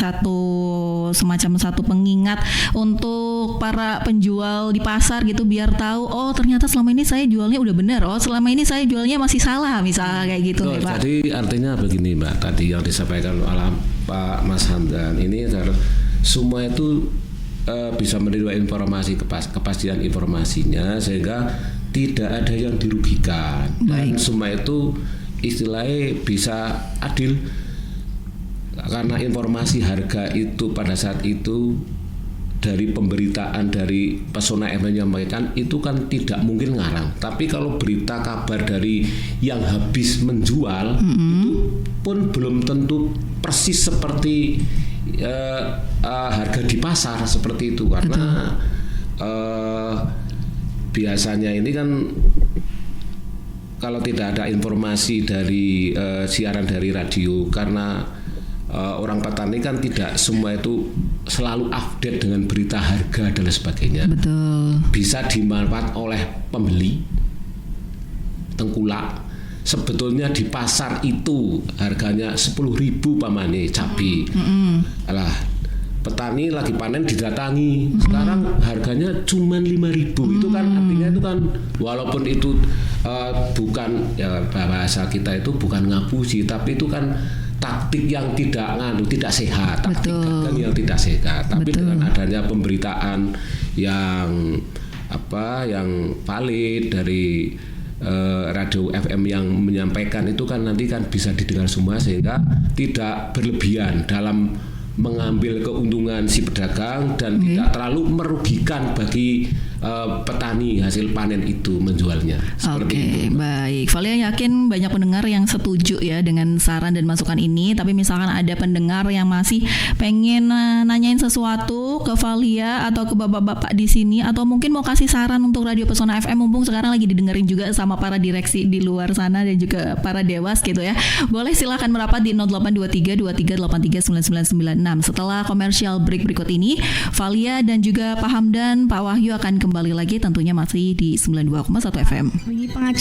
semacam satu pengingat untuk para penjual di pasar gitu biar tahu ternyata selama ini saya jualnya udah benar, selama ini saya jualnya masih salah misalnya kayak gitu. Betul, Pak. Jadi artinya begini Mbak, tadi yang disampaikan oleh Pak Mas Hamdan ini adalah semua itu bisa menerima informasi, kepastian informasinya sehingga tidak ada yang dirugikan. Dan semua itu istilahnya bisa adil karena informasi harga itu pada saat itu dari pemberitaan dari Pesona FM yang menyampaikan itu kan tidak mungkin ngarang. Tapi kalau berita kabar dari yang habis menjual itu pun belum tentu persis seperti harga di pasar seperti itu karena biasanya ini kan kalau tidak ada informasi dari siaran dari radio karena orang petani kan tidak semua itu selalu update dengan berita harga dan sebagainya. Betul. Bisa dimanfaat oleh pembeli tengkulak. Sebetulnya di pasar itu harganya 10.000 pamane cabai. Alah, petani lagi panen didatangi. Sekarang harganya cuma 5.000. Itu kan artinya itu kan walaupun itu bukan ya bahasa kita itu bukan ngapusi, tapi itu kan taktik yang tidak sehat, taktik dagang yang tidak sehat. Tapi dengan adanya pemberitaan yang valid dari radio FM yang menyampaikan itu kan nanti kan bisa didengar semua sehingga tidak berlebihan dalam mengambil keuntungan si pedagang dan tidak terlalu merugikan bagi petani hasil panen itu menjualnya. Oke, baik. Valia yakin banyak pendengar yang setuju ya dengan saran dan masukan ini. Tapi misalkan ada pendengar yang masih pengen nanyain sesuatu ke Valia atau ke bapak-bapak di sini atau mungkin mau kasih saran untuk Radio Pesona FM mumpung sekarang lagi didengerin juga sama para direksi di luar sana dan juga para dewas gitu ya. Boleh silakan merapat di 0823 2383 9996. Setelah komersial break berikut ini, Valia dan juga Pak Hamdan, Pak Wahyu akan kembali lagi tentunya masih di 92,1 FM.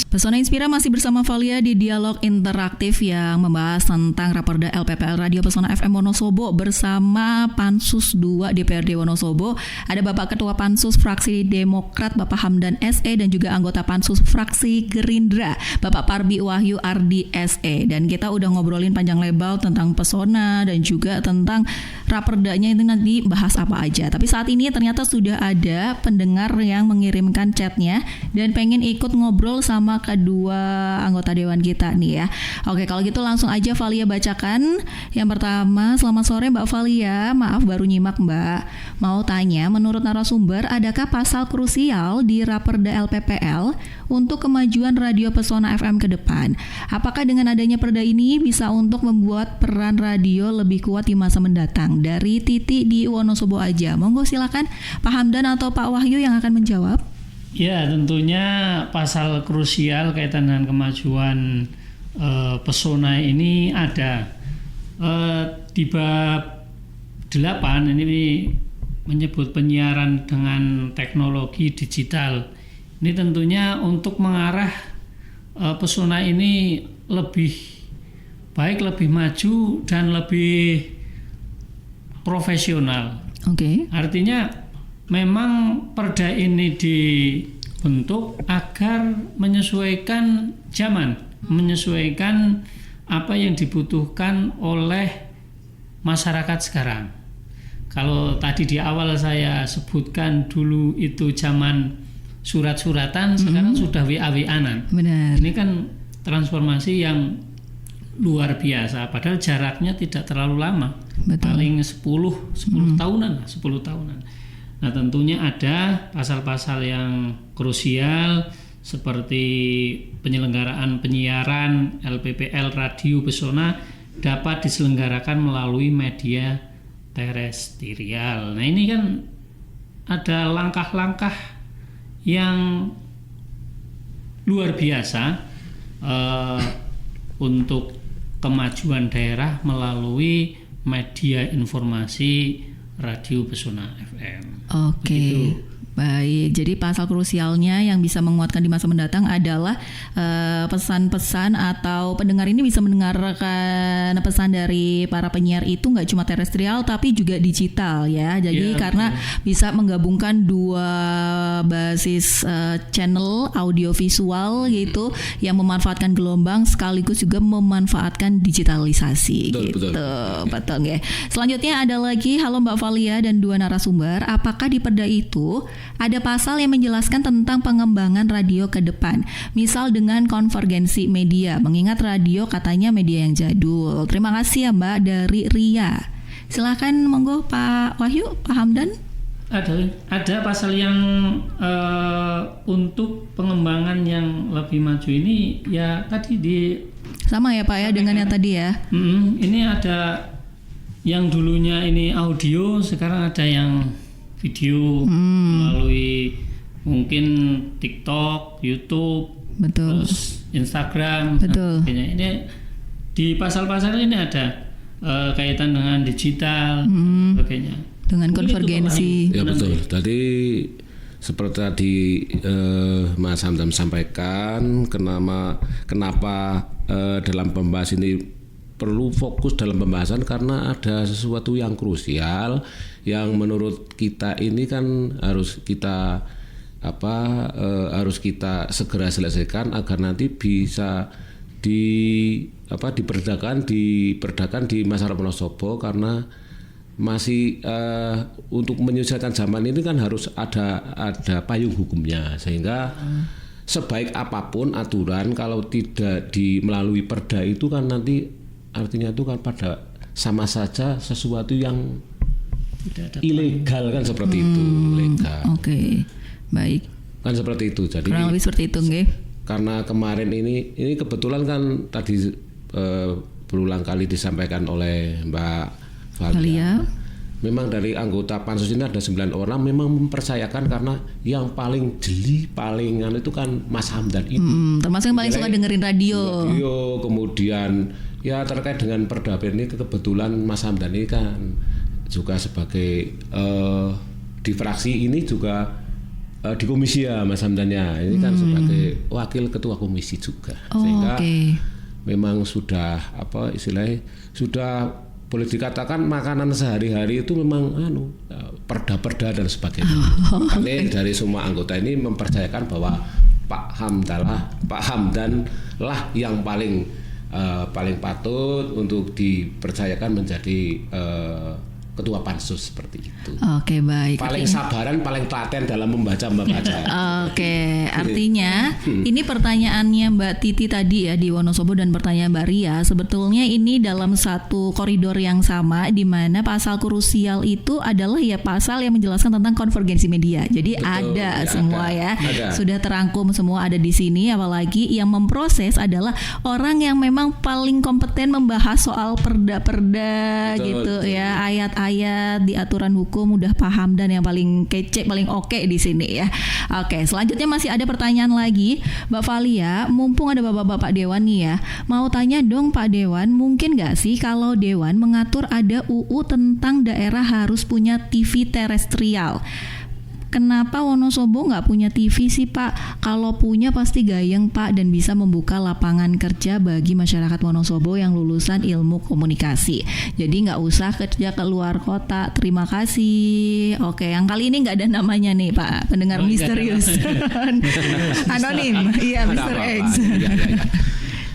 Pesona Inspira masih bersama Valia di dialog interaktif yang membahas tentang Raperda LPPL Radio Pesona FM Wonosobo bersama Pansus 2 DPRD Wonosobo. Ada Bapak Ketua Pansus Fraksi Demokrat Bapak Hamdan SE dan juga anggota Pansus Fraksi Gerindra Bapak Parbi Wahyu Ardi SE. Dan kita udah ngobrolin panjang lebar tentang Pesona dan juga tentang Raperdanya itu nanti bahas apa aja. Tapi saat ini ternyata sudah ada pendengar yang mengirimkan chatnya dan pengen ikut ngobrol sama kedua anggota dewan kita nih ya. Oke, kalau gitu langsung aja Valia bacakan. Yang pertama, selamat sore Mbak Valia. Maaf baru nyimak Mbak. Mau tanya, menurut narasumber adakah pasal krusial di Raperda LPPL untuk kemajuan Radio Pesona FM ke depan? Apakah dengan adanya perda ini bisa untuk membuat peran radio lebih kuat di masa mendatang? Dari Titi di Wonosobo aja. Monggo silakan Pak Hamdan atau Pak Wahyu yang akan menjawab. Ya, tentunya pasal krusial kaitan dengan kemajuan Pesona ini ada di bab 8 ini menyebut penyiaran dengan teknologi digital. Ini tentunya untuk mengarah Pesona ini lebih baik, lebih maju dan lebih profesional. Oke. Artinya memang perda ini dibentuk agar menyesuaikan zaman, menyesuaikan apa yang dibutuhkan oleh masyarakat sekarang. Kalau tadi di awal saya sebutkan dulu itu zaman surat-suratan, sekarang sudah WA-WA-an. Benar. Ini kan transformasi yang luar biasa, padahal jaraknya tidak terlalu lama. Betul. Paling 10 tahunan. Nah, tentunya ada pasal-pasal yang krusial seperti penyelenggaraan penyiaran LPPL Radio Pesona dapat diselenggarakan melalui media terestrial. Nah, ini kan ada langkah-langkah yang luar biasa untuk kemajuan daerah melalui media informasi Radio Pesona FM. Oke. Begitu. Baik, jadi pasal krusialnya yang bisa menguatkan di masa mendatang adalah pesan-pesan atau pendengar ini bisa mendengarkan pesan dari para penyiar itu nggak cuma terestrial tapi juga digital ya. Jadi karena bisa menggabungkan dua basis channel audiovisual gitu yang memanfaatkan gelombang sekaligus juga memanfaatkan digitalisasi gitu. Betul ya. Selanjutnya ada lagi, halo Mbak Valia dan dua narasumber, apakah di Perda itu ada pasal yang menjelaskan tentang pengembangan radio ke depan, misal dengan konvergensi media, mengingat radio katanya media yang jadul. Terima kasih ya Mbak, dari Ria. Silakan monggo Pak Wahyu, Pak Hamdan. Ada pasal yang untuk pengembangan yang lebih maju ini ya tadi di sama ya Pak ya dengan yang tadi ya. Ini ada yang dulunya ini audio, sekarang ada yang video melalui mungkin TikTok, YouTube, betul, terus Instagram. Betul. Ini di pasal-pasal ini ada kaitan dengan digital, sebagainya. Dengan konvergensi. Ya betul. Tadi seperti tadi Mas Hamdan sampaikan, kenapa dalam pembahasan ini perlu fokus dalam pembahasan karena ada sesuatu yang krusial yang menurut kita ini kan harus kita segera selesaikan agar nanti bisa diperdakan di masyarakat Wonosobo, karena masih untuk menyelesaikan zaman ini kan harus ada payung hukumnya, sehingga sebaik apapun aturan kalau tidak melalui perda itu kan nanti artinya itu kan pada sama saja sesuatu yang ilegal kan, seperti itu, ilegal. Oke. Baik. Kan seperti itu. Jadi kurang lebih seperti itu nggih. Karena kemarin ini kebetulan kan tadi berulang kali disampaikan oleh Mbak Valia. Memang dari anggota pansus ini ada 9 orang memang mempercayakan karena yang paling jeli, paling itu kan Mas Hamdan ini. Termasuk yang paling suka dengerin radio. Kemudian ya terkait dengan perda ini kebetulan Mas Hamdan ini kan juga sebagai di fraksi ini juga di komisi ya Mas Hamdannya ini kan sebagai wakil ketua komisi juga, sehingga memang sudah istilahnya sudah boleh dikatakan makanan sehari-hari itu memang perda-perda dan sebagainya. Makanya dari semua anggota ini mempercayakan bahwa Pak Hamdan lah yang paling patut untuk dipercayakan menjadi ketua pansus seperti itu. Oke, baik. Paling sabaran, paling telaten dalam membaca. Oke, artinya ini pertanyaannya Mbak Titi tadi ya di Wonosobo dan pertanyaan Mbak Ria, sebetulnya ini dalam satu koridor yang sama, di mana pasal krusial itu adalah ya pasal yang menjelaskan tentang konvergensi media. Jadi betul, ada semua ada. Sudah terangkum semua ada di sini, apalagi yang memproses adalah orang yang memang paling kompeten membahas soal perda-perda gitu ya, ayat-ayat di aturan hukum udah paham dan yang paling kece, paling oke di sini ya. Oke, selanjutnya masih ada pertanyaan lagi, Mbak Valia, mumpung ada bapak-bapak Dewan nih ya, mau tanya dong Pak Dewan, mungkin nggak sih kalau Dewan mengatur ada UU tentang daerah harus punya TV terestrial? Kenapa Wonosobo nggak punya TV sih Pak? Kalau punya pasti gayeng Pak dan bisa membuka lapangan kerja bagi masyarakat Wonosobo yang lulusan ilmu komunikasi. Jadi nggak usah kerja ke luar kota. Terima kasih. Oke, yang kali ini nggak ada namanya nih Pak, pendengar misterius. Anonim, iya Mr. X.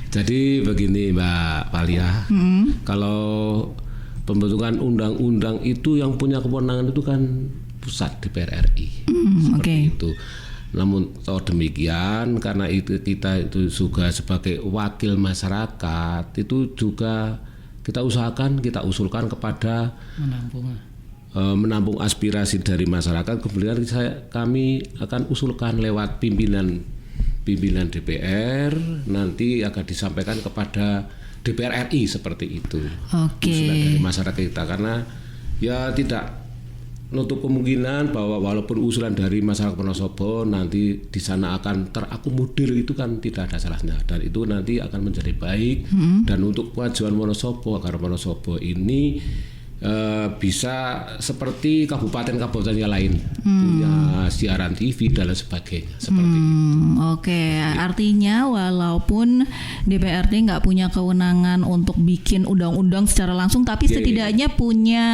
Jadi begini Mbak Valia, kalau pembentukan undang-undang itu yang punya kewenangan itu kan pusat DPR RI, seperti itu. Namun demikian, karena itu kita itu juga sebagai wakil masyarakat itu juga kita usulkan kepada menampung aspirasi dari masyarakat. Kemudian kami akan usulkan lewat pimpinan DPR, nanti akan disampaikan kepada DPR RI seperti itu. Usulan dari masyarakat kita, karena ya tidak nutup kemungkinan bahwa walaupun usulan dari masyarakat Wonosobo nanti di sana akan terakomodir, itu kan tidak ada salahnya, dan itu nanti akan menjadi baik. Dan untuk kemajuan Wonosobo, agar Wonosobo ini bisa seperti kabupaten-kabupaten yang lain, punya siaran TV dan lain sebagainya, seperti itu. Artinya walaupun DPRD nggak punya kewenangan untuk bikin undang-undang secara langsung, tapi setidaknya punya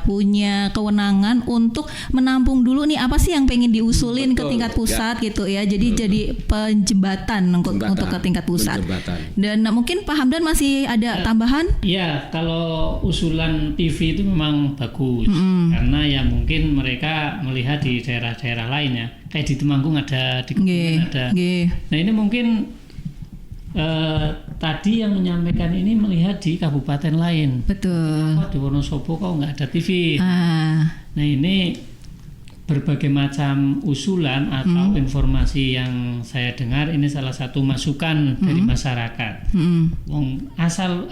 punya kewenangan untuk menampung dulu nih apa sih yang pengen diusulin ke tingkat pusat gitu ya. Jadi jadi penjembatan untuk ke tingkat pusat. Dan mungkin Pak Hamdan masih ada tambahan? Ya, kalau usulan TV itu memang bagus, karena ya mungkin mereka melihat di daerah-daerah lain ya, kayak di Temanggung ada, di Kebumen ada. Nah ini mungkin tadi yang menyampaikan ini melihat di kabupaten lain. Betul. Di Wonosobo kok nggak ada TV. Nah ini berbagai macam usulan atau informasi yang saya dengar, ini salah satu masukan dari masyarakat. Asal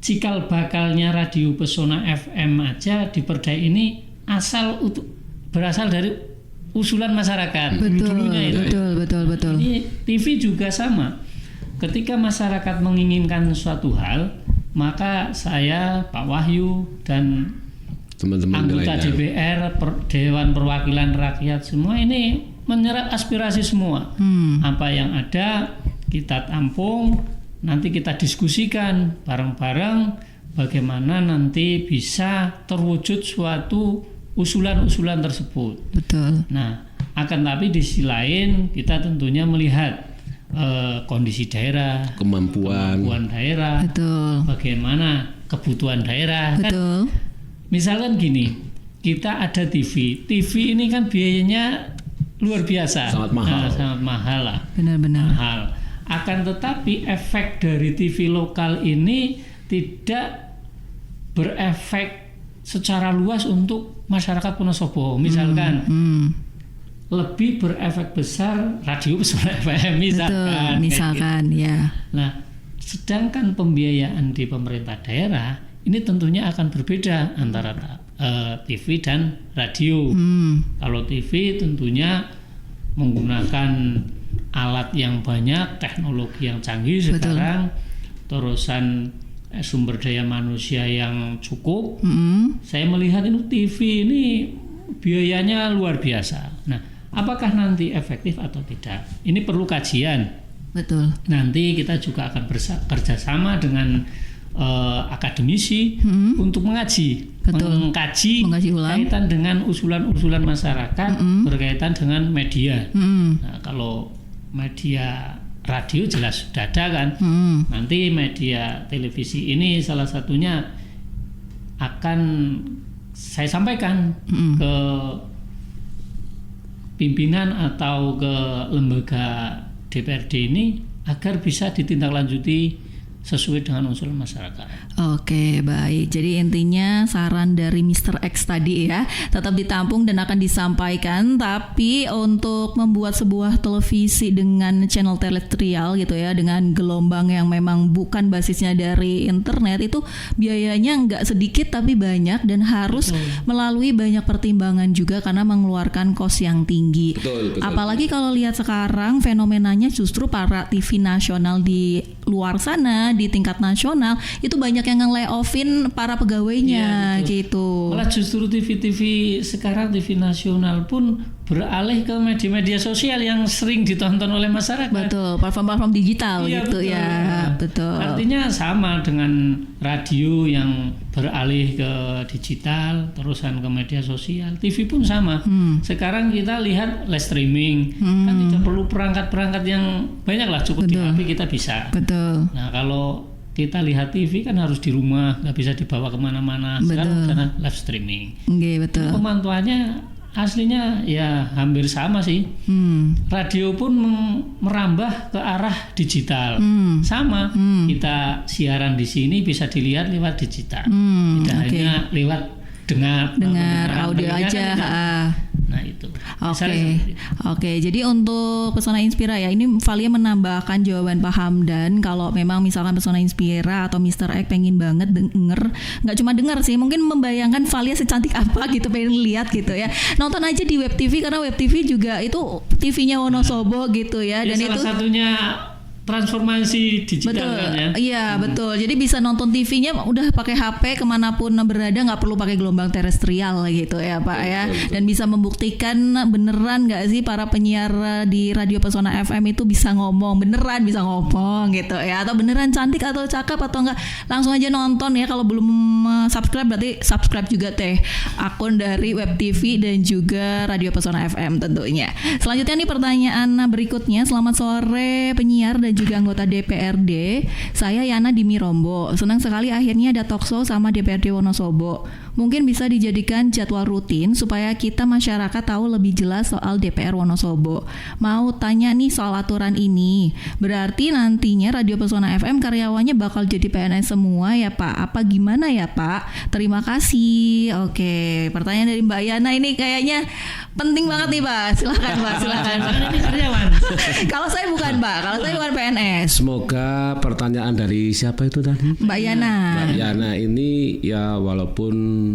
cikal bakalnya Radio Pesona FM aja di Perda ini berasal dari usulan masyarakat. Betul. Ini TV juga sama. Ketika masyarakat menginginkan suatu hal, maka saya, Pak Wahyu, dan teman-teman anggota DPR, Dewan Perwakilan Rakyat semua ini menyerap aspirasi semua. Apa yang ada kita tampung, nanti kita diskusikan bareng-bareng bagaimana nanti bisa terwujud suatu usulan-usulan tersebut. Betul. Nah, akan tapi di sisi lain kita tentunya melihat kondisi daerah, kemampuan daerah, betul, bagaimana kebutuhan daerah. Betul. Kan, misalkan gini, kita ada TV ini kan biayanya luar biasa, sangat mahal lah, benar-benar mahal. Akan tetapi efek dari TV lokal ini tidak berefek secara luas untuk masyarakat Wonosobo. Misalkan lebih berefek besar Radio Pesona FM misalkan, gitu. Ya. Nah, sedangkan pembiayaan di pemerintah daerah ini tentunya akan berbeda antara TV dan radio. Kalau TV tentunya menggunakan alat yang banyak, teknologi yang canggih sekarang, terusan sumber daya manusia yang cukup. Saya melihat ini TV ini biayanya luar biasa. Nah, apakah nanti efektif atau tidak? Ini perlu kajian. Betul. Nanti kita juga akan bekerja sama dengan akademisi untuk mengkaji ulang kaitan dengan usulan-usulan masyarakat berkaitan dengan media. Nah, kalau media radio jelas sudah ada kan. Nanti media televisi ini salah satunya akan saya sampaikan ke pimpinan atau ke lembaga DPRD ini agar bisa ditindaklanjuti sesuai dengan usulan masyarakat. Oke, baik. Jadi intinya saran dari Mr. X tadi ya, tetap ditampung dan akan disampaikan, tapi untuk membuat sebuah televisi dengan channel terestrial gitu ya, dengan gelombang yang memang bukan basisnya dari internet, itu biayanya nggak sedikit tapi banyak dan harus melalui banyak pertimbangan juga karena mengeluarkan kos yang tinggi. Betul. Apalagi kalau lihat sekarang fenomenanya justru para TV nasional di luar sana, di tingkat nasional itu banyak yang nge-layoffin para pegawainya gitu. Malah justru TV sekarang, TV nasional pun beralih ke media-media sosial yang sering ditonton oleh masyarakat. Betul, platform-platform digital gitu. Betul. Artinya sama dengan radio yang beralih ke digital, terusan ke media sosial. TV pun sama. Sekarang kita lihat live streaming, kan tidak perlu perangkat-perangkat yang banyak lah, cukup di HP kita bisa. Betul. Nah kalau kita lihat TV kan harus di rumah, nggak bisa dibawa kemana-mana. Sekarang karena live streaming. Betul. Pemantuannya aslinya ya hampir sama sih. Radio pun merambah ke arah digital. Sama. Kita siaran di sini bisa dilihat lewat digital. Tidak hanya lewat dengar audio aja. Nah itu. Oke. Jadi untuk Pesona Inspira ya, ini Valia menambahkan jawaban Pak Hamdan kalau memang misalkan Pesona Inspira atau Mr. X pengen banget denger, nggak cuma denger sih, mungkin membayangkan Valia secantik apa gitu, pengen lihat gitu ya. Nonton aja di Web TV, karena Web TV juga itu TV-nya Wonosobo gitu ya. Dan salah itu satunya transformasi digital kan ya. Iya betul. Jadi bisa nonton TV-nya udah pakai HP kemanapun berada, nggak perlu pakai gelombang terestrial gitu ya Pak ya. Dan bisa membuktikan beneran nggak sih para penyiar di Radio Pesona FM itu bisa ngomong, beneran bisa ngomong gitu ya, atau beneran cantik atau cakep atau enggak. Langsung aja nonton ya. Kalau belum subscribe berarti subscribe juga akun dari Web TV dan juga Radio Pesona FM tentunya. Selanjutnya nih pertanyaan berikutnya. Selamat sore penyiar dan juga anggota DPRD. Saya Yana di Mirombo. Senang sekali akhirnya ada talkshow sama DPRD Wonosobo. Mungkin bisa dijadikan jadwal rutin supaya kita masyarakat tahu lebih jelas soal DPR Wonosobo. Mau tanya nih soal aturan ini. Berarti nantinya Radio Pesona FM karyawannya bakal jadi PNS semua ya Pak? Apa gimana ya Pak? Terima kasih. Oke, pertanyaan dari Mbak Yana ini kayaknya penting banget nih Pak. Silakan Pak, silakan. Ini karyawan. Kalau saya bukan Pak, kalau saya bukan PNS. Semoga pertanyaan dari siapa itu tadi? Mbak Yana. Mbak Yana ini ya walaupun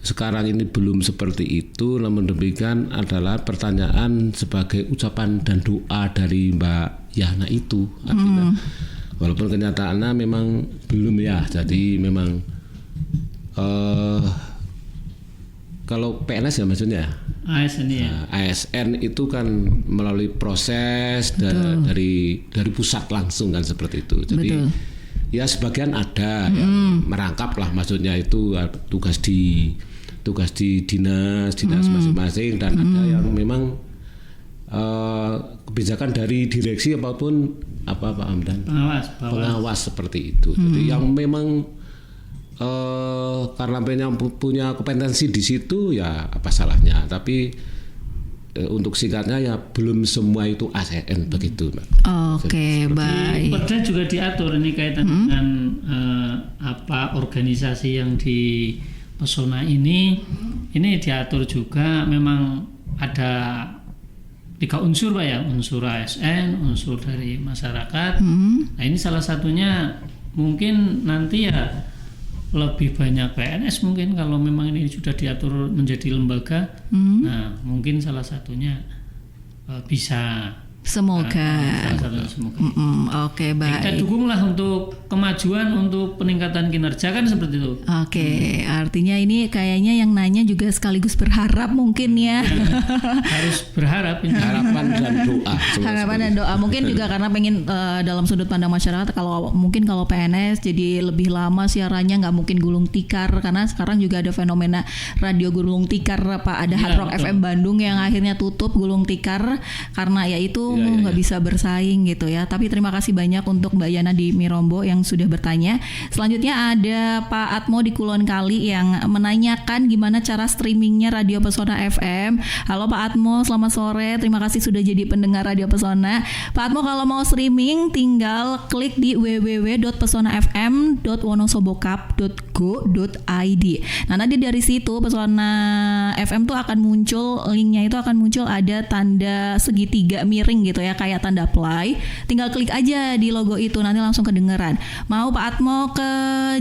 sekarang ini belum seperti itu, namun demikian adalah pertanyaan sebagai ucapan dan doa dari Mbak Yana itu. Artinya walaupun kenyataannya memang belum ya. Jadi memang kalau PNS ya maksudnya ASN ya. Nah, ASN itu kan melalui proses dari pusat langsung kan seperti itu. Jadi ya sebagian ada yang merangkap lah, maksudnya itu tugas di dinas masing-masing, dan ada yang memang kebijakan dari direksi apapun Pak Hamdan, pengawas seperti itu. Jadi yang memang karena punya kompetensi di situ ya apa salahnya, tapi untuk singkatnya ya belum semua itu ASN begitu Mbak. Oke, baik. Perda juga diatur ini kaitan dengan organisasi yang di Pesona ini diatur juga, memang ada 3 unsur Pak ya, unsur ASN, unsur dari masyarakat. Nah ini salah satunya mungkin nanti ya lebih banyak PNS mungkin kalau memang ini sudah diatur menjadi lembaga. Nah mungkin salah satunya bisa. Semoga. Oke, baik. Kita dukunglah untuk kemajuan, untuk peningkatan kinerja kan seperti itu. Oke, artinya ini kayaknya yang nanya juga sekaligus berharap mungkin ya. Harus berharap. Harapan dan doa. Harapan dan doa. Mungkin juga karena pengen dalam sudut pandang masyarakat, kalau PNS jadi lebih lama siarannya, nggak mungkin gulung tikar, karena sekarang juga ada fenomena radio gulung tikar Pak. Ada Hard Rock FM Bandung yang akhirnya tutup gulung tikar karena ya itu nggak bisa bersaing gitu ya. Tapi terima kasih banyak untuk Mbak Yana di Mirombo yang sudah bertanya. Selanjutnya ada Pak Atmo di Kulon Kali yang menanyakan gimana cara streamingnya Radio Pesona FM. Halo Pak Atmo, selamat sore. Terima kasih sudah jadi pendengar Radio Pesona. Pak Atmo, kalau mau streaming tinggal klik di www.pesonafm.wonosobokap.go.id. Nah nanti dari situ Pesona FM tuh akan muncul, linknya itu akan muncul ada tanda segitiga miring gitu ya, kayak tanda play. Tinggal klik aja di logo itu, nanti langsung kedengeran. Mau Pak Atmo ke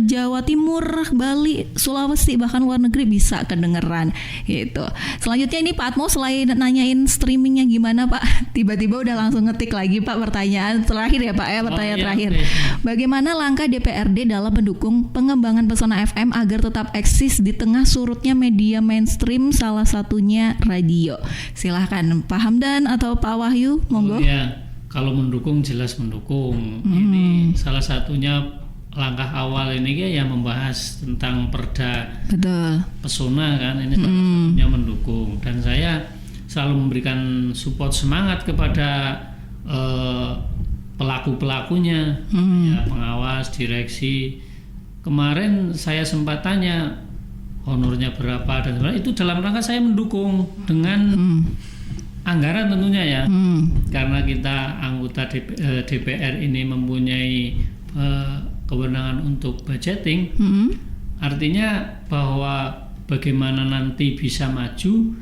Jawa Timur, Bali, Sulawesi, bahkan luar negeri bisa kedengeran gitu. Selanjutnya ini Pak Atmo selain nanyain streamingnya gimana Pak, tiba-tiba udah langsung ngetik lagi Pak pertanyaan terakhir ya Pak ya, pertanyaan terakhir. Bagaimana langkah DPRD dalam mendukung pengembangan Pesona FM agar tetap eksis di tengah surutnya media mainstream, salah satunya radio? Silahkan Pak Hamdan atau Pak Wahyu, monggo. Ya, kalau mendukung jelas mendukung. Ini salah satunya langkah awal ini ya membahas tentang Perda Betul. Pesona kan, ini salah satunya mendukung, dan saya selalu memberikan support semangat kepada pelaku-pelakunya, ya, pengawas, direksi. Kemarin saya sempat tanya honornya berapa dan sebagainya, itu dalam rangka saya mendukung dengan anggaran tentunya ya, karena kita anggota DPR ini mempunyai kewenangan untuk budgeting, artinya bahwa bagaimana nanti bisa maju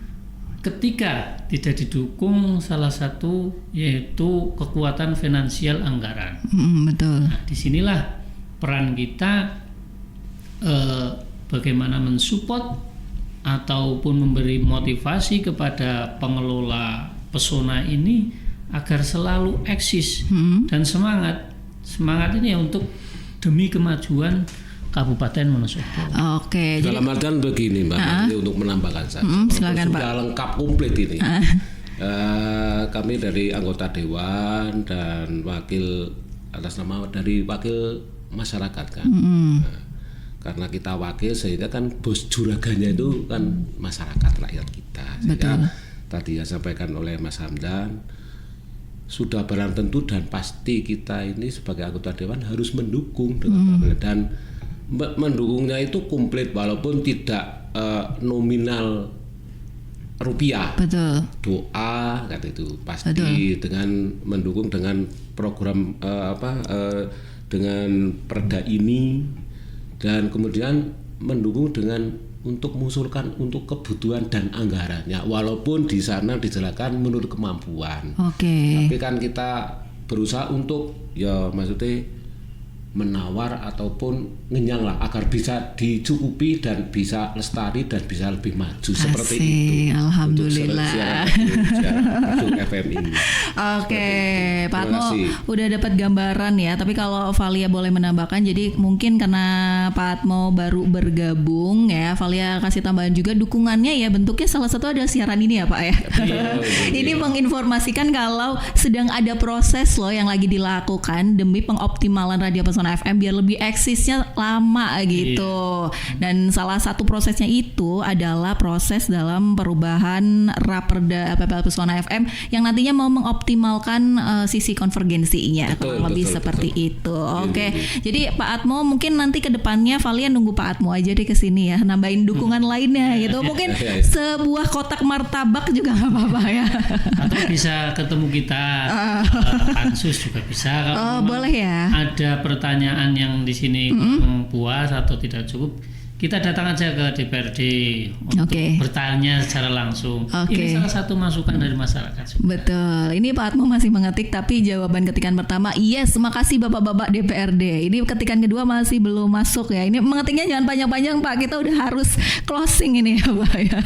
ketika tidak didukung salah satu yaitu kekuatan finansial anggaran. Betul. Nah, disinilah peran kita bagaimana mensupport ataupun memberi motivasi kepada pengelola Pesona ini agar selalu eksis dan semangat ini ya untuk demi kemajuan Kabupaten Wonosobo. Oke. Dalam artian begini Mbak, untuk menambahkan saja. Silakan, sudah Pak. lengkap komplit ini. Kami dari anggota dewan dan wakil atas nama dari wakil masyarakat kan. Karena kita wakil sehingga kan bos juraganya itu kan masyarakat, rakyat kita. Sehingga tadi yang disampaikan oleh Mas Hamdan sudah barang tentu dan pasti kita ini sebagai anggota dewan harus mendukung dengan dan mendukungnya itu komplit walaupun tidak nominal rupiah. Betul. Doa kan itu pasti dengan mendukung dengan program dengan perda ini, dan kemudian mendukung dengan untuk mengusulkan untuk kebutuhan dan anggarannya walaupun di sana dijelaskan menurut kemampuan. Tapi kan kita berusaha untuk ya maksudnya menawar ataupun ngenyang lah agar bisa dicukupi dan bisa lestari dan bisa lebih maju. Seperti itu. Alhamdulillah. Untuk FM ini. Oke, Pak Atmo udah dapat gambaran ya. Tapi kalau Valia boleh menambahkan, jadi mungkin karena Pak Atmo baru bergabung ya, Valia kasih tambahan juga dukungannya ya. Bentuknya salah satu ada siaran ini ya Pak ya. Ini menginformasikan kalau sedang ada proses loh yang lagi dilakukan demi pengoptimalan Radio Pesona FM biar lebih eksisnya lama gitu. Dan salah satu prosesnya itu adalah proses dalam perubahan Raperda LPPL Pesona FM yang nantinya mau mengoptimalkan sisi konvergensinya, kurang lebih seperti itu. Oke. Jadi Pak Atmo mungkin nanti ke depannya Valia nunggu Pak Atmo aja deh ke sini ya, nambahin dukungan lainnya gitu. Mungkin sebuah kotak martabak juga nggak apa-apa ya. Atau bisa ketemu kita pansus juga bisa. Kalau boleh ya. Ada pertanyaan yang di sini kurang puas atau tidak cukup, kita datang aja ke DPRD untuk bertanya secara langsung. Ini salah satu masukan dari masyarakat. Betul. Ini Pak Atmo masih mengetik, tapi jawaban ketikan pertama yes, makasih Bapak-bapak DPRD. Ini ketikan kedua masih belum masuk ya. Ini mengetiknya jangan panjang-panjang Pak, kita udah harus closing ini ya Pak ya.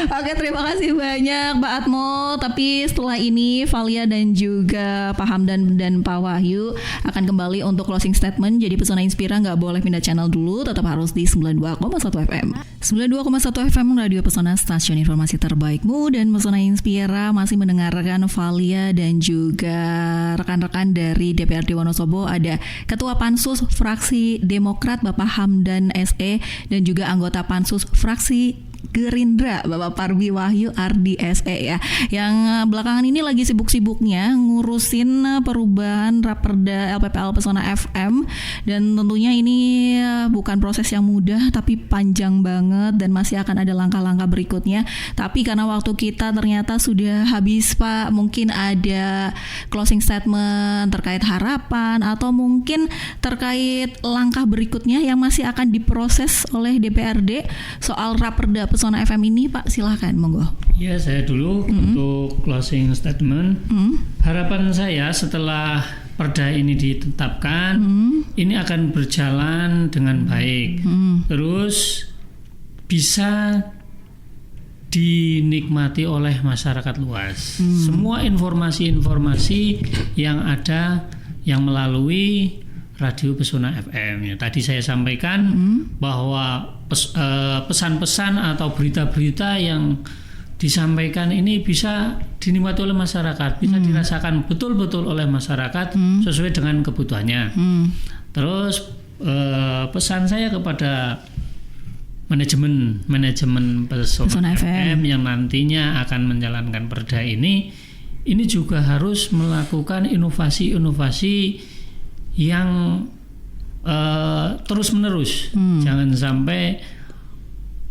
Oke, terima kasih banyak Pak Atmo. Tapi setelah ini Valia dan juga Pak Hamdan dan Pak Wahyu akan kembali untuk closing statement. Jadi Pesona Inspira nggak boleh pindah channel dulu, tetap harus di 92,1 FM. 92,1 FM Radio Pesona, stasiun informasi terbaikmu, dan Pesona Inspira masih mendengarkan Valia dan juga rekan-rekan dari DPRD Wonosobo. Ada Ketua Pansus Fraksi Demokrat Bapak Hamdan SE dan juga anggota Pansus Fraksi Gerindra Bapak Parbi Wahyu Ardi SE ya, yang belakangan ini lagi sibuk-sibuknya ngurusin perubahan Raperda LPPL Pesona FM, dan tentunya ini bukan proses yang mudah tapi panjang banget dan masih akan ada langkah-langkah berikutnya. Tapi karena waktu kita ternyata sudah habis Pak, mungkin ada closing statement terkait harapan atau mungkin terkait langkah berikutnya yang masih akan diproses oleh DPRD soal Raperda Pesona FM ini, Pak, silakan monggo. Ya, saya dulu untuk closing statement. Harapan saya setelah perda ini ditetapkan, ini akan berjalan dengan baik, terus bisa dinikmati oleh masyarakat luas. Semua informasi-informasi yang ada yang melalui Radio Pesona FM. Ya, tadi saya sampaikan bahwa pesan-pesan atau berita-berita yang disampaikan ini bisa dinikmati oleh masyarakat, bisa dirasakan betul-betul oleh masyarakat sesuai dengan kebutuhannya. Terus pesan saya kepada manajemen Pesona FM yang nantinya akan menjalankan perda ini juga harus melakukan inovasi-inovasi yang terus-menerus. Jangan sampai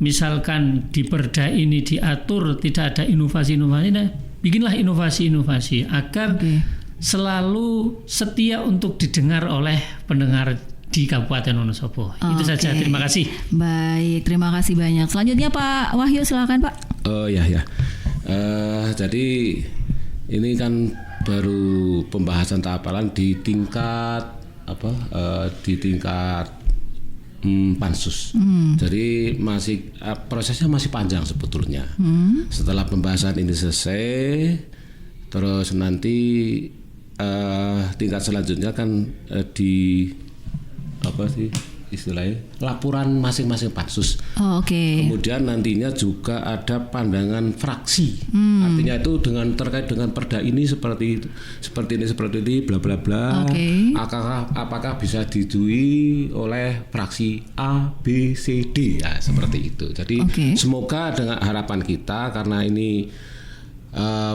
misalkan di perda ini diatur tidak ada inovasi-inovasi, bikinlah inovasi-inovasi agar selalu setia untuk didengar oleh pendengar di Kabupaten Wonosobo. Itu saja, terima kasih. Baik, terima kasih banyak. Selanjutnya Pak Wahyu, silakan Pak. Jadi ini kan baru pembahasan tahap awal di tingkat pansus. Jadi prosesnya masih panjang sebetulnya. Setelah pembahasan ini selesai, terus nanti tingkat selanjutnya kan istilahnya laporan masing-masing pansus. Kemudian nantinya juga ada pandangan fraksi. Artinya itu terkait dengan perda ini seperti ini bla bla bla. Apakah bisa disetujui oleh fraksi A, B, C, D, ya seperti itu. Jadi semoga dengan harapan kita, karena ini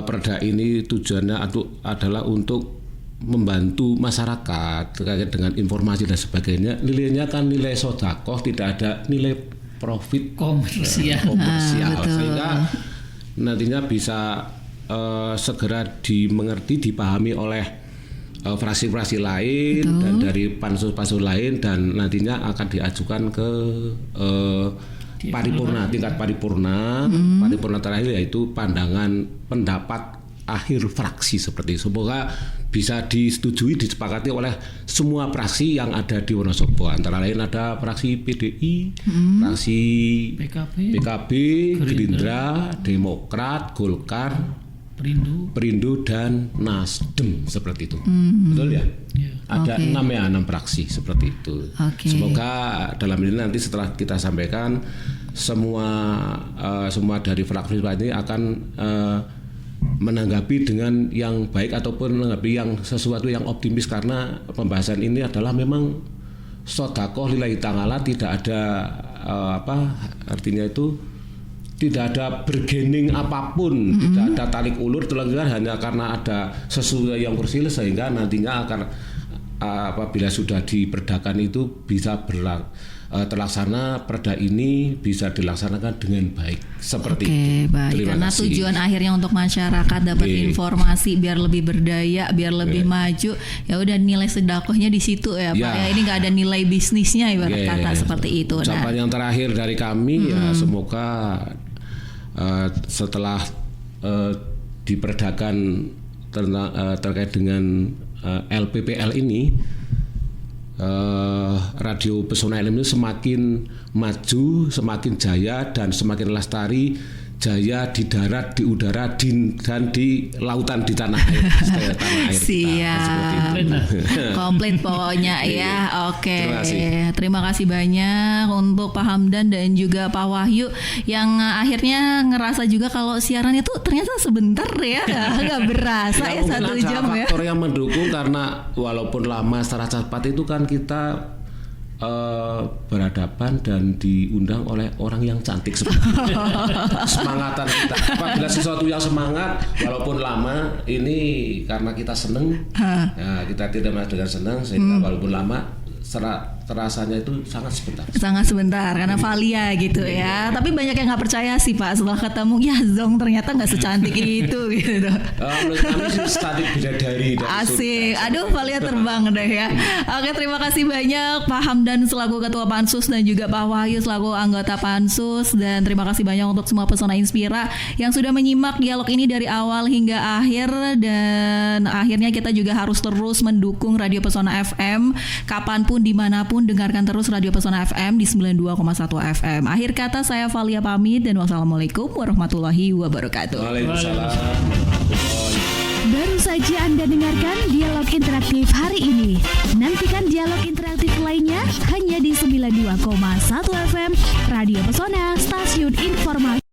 perda ini tujuannya adalah untuk membantu masyarakat terkait dengan informasi dan sebagainya. Nilainya kan nilai sedekah, tidak ada nilai profit komersial. Sehingga nantinya bisa segera dimengerti, dipahami oleh fraksi-fraksi lain dan dari pansus-pansus lain, dan nantinya akan diajukan ke paripurna, tingkat paripurna. Paripurna terakhir yaitu pendapat akhir fraksi seperti itu. Semoga bisa disetujui, disepakati oleh semua fraksi yang ada di Wonosobo. Antara lain ada fraksi PDI, fraksi PKB, Gerindra, Demokrat, Golkar, Perindo dan Nasdem seperti itu. Betul ya? Ada 6 fraksi seperti itu. Semoga dalam ini nanti setelah kita sampaikan semua dari fraksi ini akan menanggapi dengan yang baik ataupun menanggapi yang sesuatu yang optimis, karena pembahasan ini adalah memang sedekah lillahi ta'ala, tidak ada artinya itu tidak ada bergening apapun, tidak ada tarik ulur, hanya karena ada sesuatu yang kursil, sehingga nantinya akan apabila sudah diperdakan itu bisa terlaksana, perda ini bisa dilaksanakan dengan baik seperti itu. Baik. Karena tujuan akhirnya untuk masyarakat dapat informasi biar lebih berdaya, biar lebih maju. Ya udah, nilai sedekahnya di situ ya Pak. Ya, ini nggak ada nilai bisnisnya ibarat kata seperti itu. Ucapan yang terakhir dari kami ya, semoga setelah diperdakan terkait dengan LPPL ini, Radio Pesona FM ini semakin maju, semakin jaya, dan semakin lestari, jaya di darat, di udara, dan di lautan, di tanah air. Siap, komplit pokoknya ya. Terima kasih banyak untuk Pak Hamdan dan juga Pak Wahyu yang akhirnya ngerasa juga kalau siaran itu ternyata sebentar ya, nggak berasa ya 1 jam ya. Faktor yang mendukung, karena walaupun lama secara cepat itu kan kita berhadapan dan diundang oleh orang yang cantik seperti itu. Semangatan kita, apabila sesuatu yang semangat walaupun lama, ini karena kita seneng, ya, kita tidak merasa dengan senang, sehingga walaupun lama terasanya itu sangat sebentar karena Valia gitu ya. Tapi banyak yang nggak percaya sih Pak, setelah ketemu ya Zong ternyata nggak secantik itu gitu. Menurut kami sih cantik bidadari. Asik, aduh Valia terbang deh ya. Oke, terima kasih banyak Pak Hamdan selaku Ketua Pansus dan juga Pak Wahyu selaku anggota Pansus, dan terima kasih banyak untuk semua Pesona Inspira yang sudah menyimak dialog ini dari awal hingga akhir, dan akhirnya kita juga harus terus mendukung Radio Pesona FM kapanpun dimanapun. Dengarkan terus Radio Pesona FM di 92,1 FM. Akhir kata saya Valia pamit, dan wassalamualaikum warahmatullahi wabarakatuh. Waalaikumsalam. Baru saja Anda dengarkan dialog interaktif hari ini. Nantikan dialog interaktif lainnya hanya di 92,1 FM Radio Pesona, stasiun informasi.